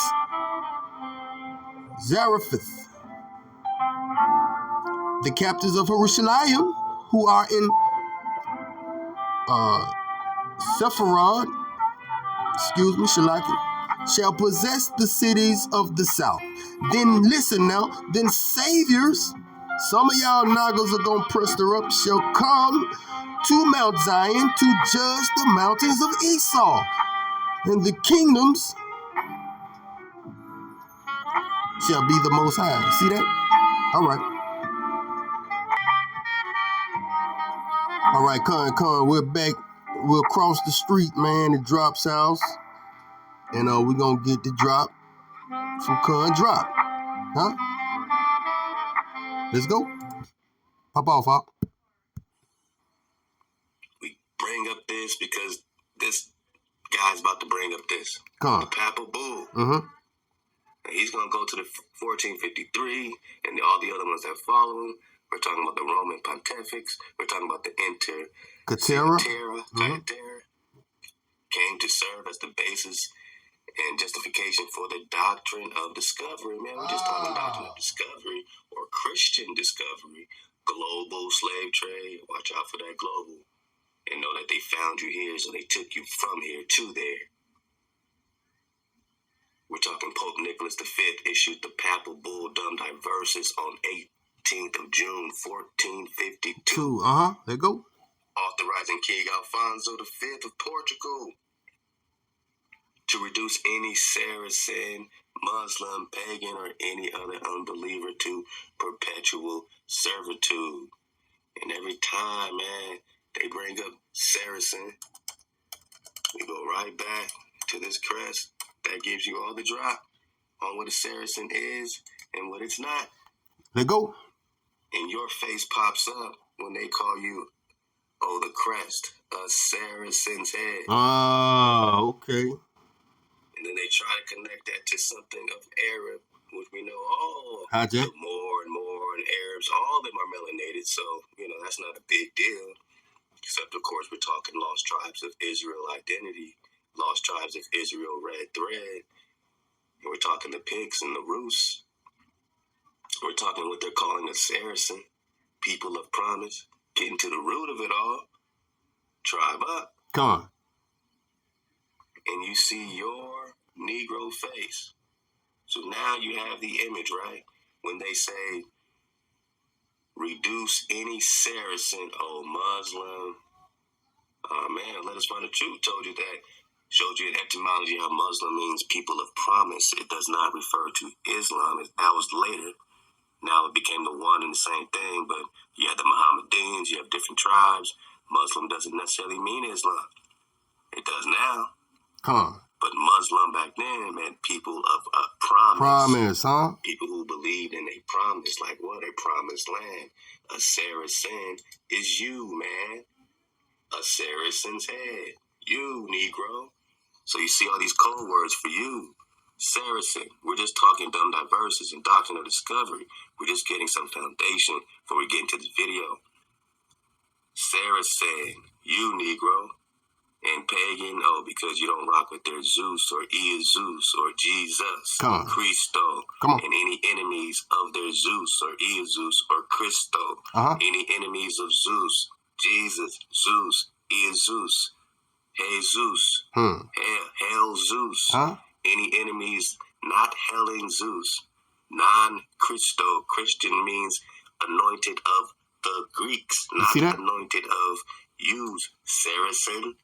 Zarephath. The captives of Jerusalem who are in Sepharad, Shalaki, shall possess the cities of the south. Then listen now, then saviors, some of y'all nagas are gonna press her up, shall come to Mount Zion to judge the mountains of Esau. And the kingdoms shall be the Most High. See that? All right. All right, Con, we're back. We'll cross the street, man, at Drop's house. And we're going to get the drop from Con Drop. Let's go. Pop off, Hop. We bring up this because this guy's about to bring up this. Con. The Papal Bull. Mm-hmm. And he's going to go to the 1453 and all the other ones that follow him. We're talking about the Roman Pontifex. We're talking about the Catera. Came to serve as the basis and justification for the doctrine of discovery. Man, we're just talking doctrine of discovery or Christian discovery. Global slave trade. Watch out for that global. And know that they found you here, so they took you from here to there. We're talking Pope Nicholas V issued the Papal Bull Dum Diversus on 18th of June, 1452. There you go. Authorizing King Alfonso V of Portugal to reduce any Saracen, Muslim, pagan, or any other unbeliever to perpetual servitude. And every time, man, they bring up Saracen, we go right back to this crest that gives you all the drop on what a Saracen is and what it's not. There you go. And your face pops up when they call you, the crest, a Saracen's head. Okay. And then they try to connect that to something of Arab, which we know, Hajj. more and more, and Arabs, all of them are melanated, so, that's not a big deal. Except, of course, we're talking Lost Tribes of Israel identity, Lost Tribes of Israel red thread, and we're talking the Pigs and the Rus. We're talking what they're calling a Saracen, people of promise, getting to the root of it all, tribe up. Come on. And you see your Negro face. So now you have the image, right? When they say, reduce any Saracen, Muslim. Man, let us find the truth. Told you that. Showed you an etymology how Muslim means people of promise. It does not refer to Islam. That was later. Now it became the one and the same thing, but you have the Mohammedans, you have different tribes. Muslim doesn't necessarily mean Islam. It does now. Come on. But Muslim back then meant people of promise. Promise, huh? People who believed in a promise, like what? A promised land. A Saracen is you, man. A Saracen's head. You, Negro. So you see all these code words for you. Saracen. We're just talking dumb diverses and doctrine of discovery. We're just getting some foundation before we get into this video. Saracen. You, Negro. And pagan, because you don't rock with their Zeus or Zeus or Jesus or Christo. Come on. And any enemies of their Zeus or Zeus or Christo. Any enemies of Zeus, Jesus, Zeus, Zeus, Jesus, Hail Zeus. Any enemies not hailing Zeus. Non-Christo. Christian means anointed of the Greeks, not anointed of yous, Saracen.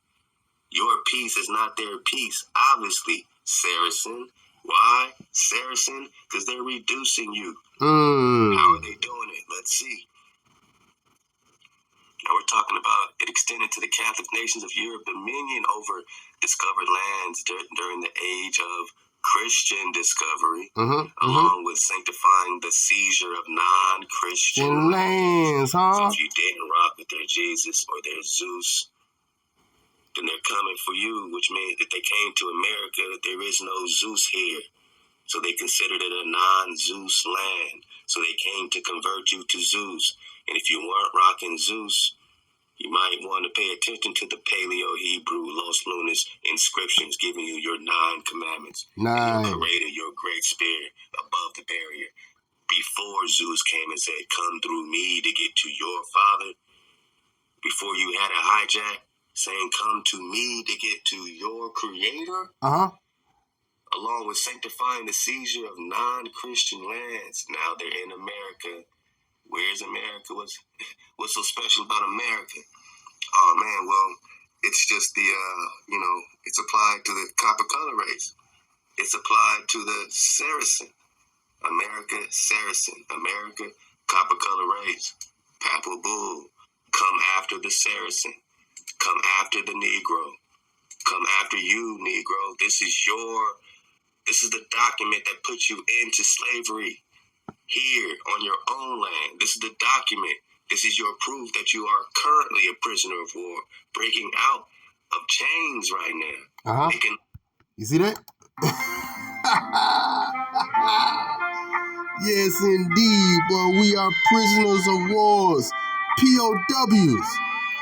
Your peace is not their peace, obviously, Saracen. Why, Saracen? Because they're reducing you. How are they doing it? Let's see. Now we're talking about it extended to the Catholic nations of Europe, dominion over discovered lands during the age of Christian discovery, along with sanctifying the seizure of non-Christian lands. So if you didn't rock with their Jesus or their Zeus, then they're coming for you, which means if they came to America, there is no Zeus here. So they considered it a non-Zeus land. So they came to convert you to Zeus. And if you weren't rocking Zeus, you might want to pay attention to the Paleo-Hebrew Los Lunas inscriptions giving you your 9 commandments. Your creator, your great spirit above the barrier. Before Zeus came and said, come through me to get to your father. Before you had a hijack, saying, come to me to get to your creator. Along with sanctifying the seizure of non-Christian lands. Now they're in America. Where's America? What's so special about America? Oh, man, well, it's just the, it's applied to the copper color race. It's applied to the Saracen. America, Saracen. America, copper color race. Papal bull. Come after the Saracen. Come after the Negro. Come after you, Negro. This is the document that puts you into slavery here on your own land. This is the document. This is your proof that you are currently a prisoner of war, breaking out of chains right now. You see that? Yes, indeed, boy. We are prisoners of wars, POWs.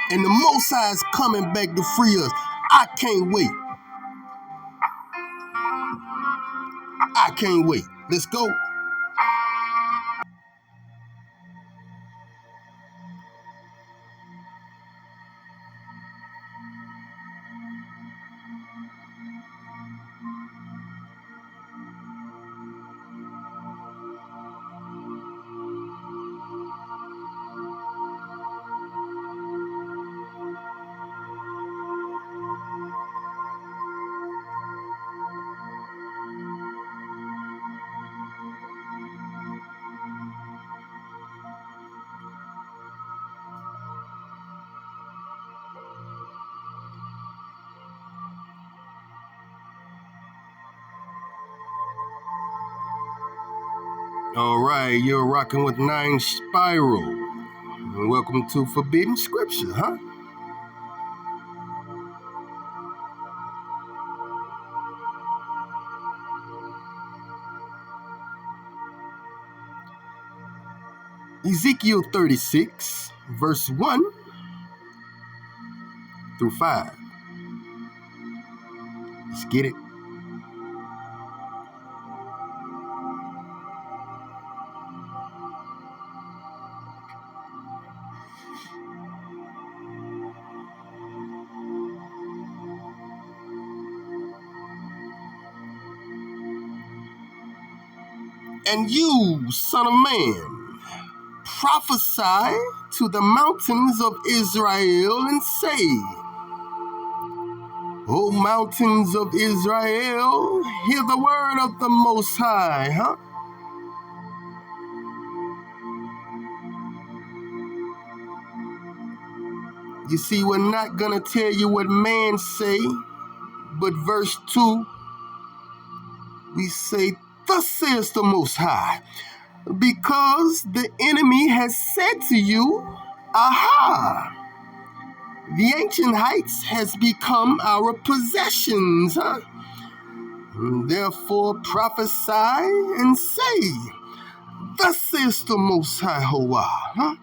And the Most High is coming back to free us. I can't wait. I can't wait. Let's go. All right, you're rocking with 9 Spiral. And welcome to Forbidden Scripture, huh? Ezekiel 36, verse 1 through 5. Let's get it. And you, son of man, prophesy to the mountains of Israel and say, O mountains of Israel, hear the word of the Most High, You see, we're not going to tell you what man say, but verse 2, we say, thus says the Most High, because the enemy has said to you, aha, the ancient heights has become our possessions, Therefore prophesy and say, thus says the Most High Yahweh,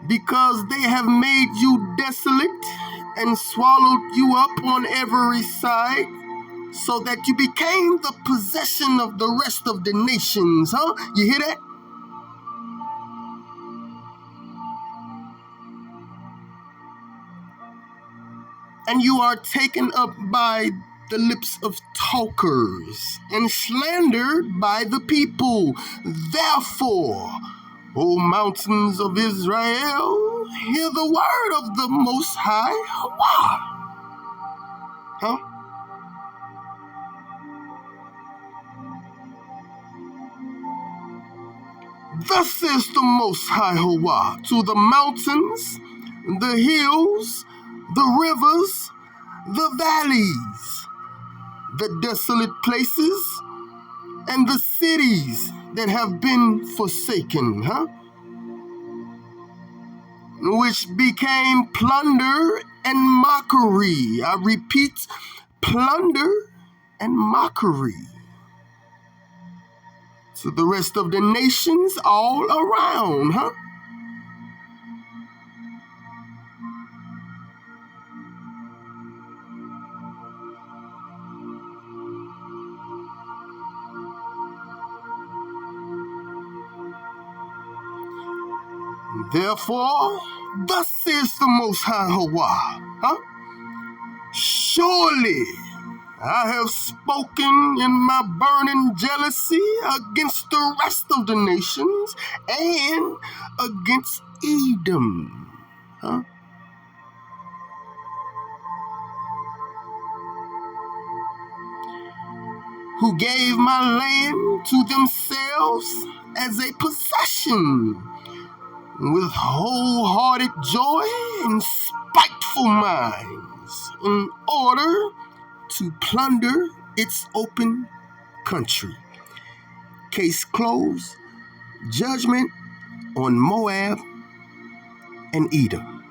because they have made you desolate and swallowed you up on every side, so that you became the possession of the rest of the nations, You hear that? And you are taken up by the lips of talkers and slandered by the people. Therefore, O mountains of Israel, hear the word of the Most High Yahweh. Thus says the Most High Yahweh to the mountains, the hills, the rivers, the valleys, the desolate places, and the cities that have been forsaken, which became plunder and mockery. I repeat, plunder and mockery to the rest of the nations all around, Therefore, thus says the Most High Yahweh, surely I have spoken in my burning jealousy against the rest of the nations and against Edom, who gave my land to themselves as a possession, with wholehearted joy and spiteful minds, in order to plunder its open country. Case closed. Judgment on Moab and Edom.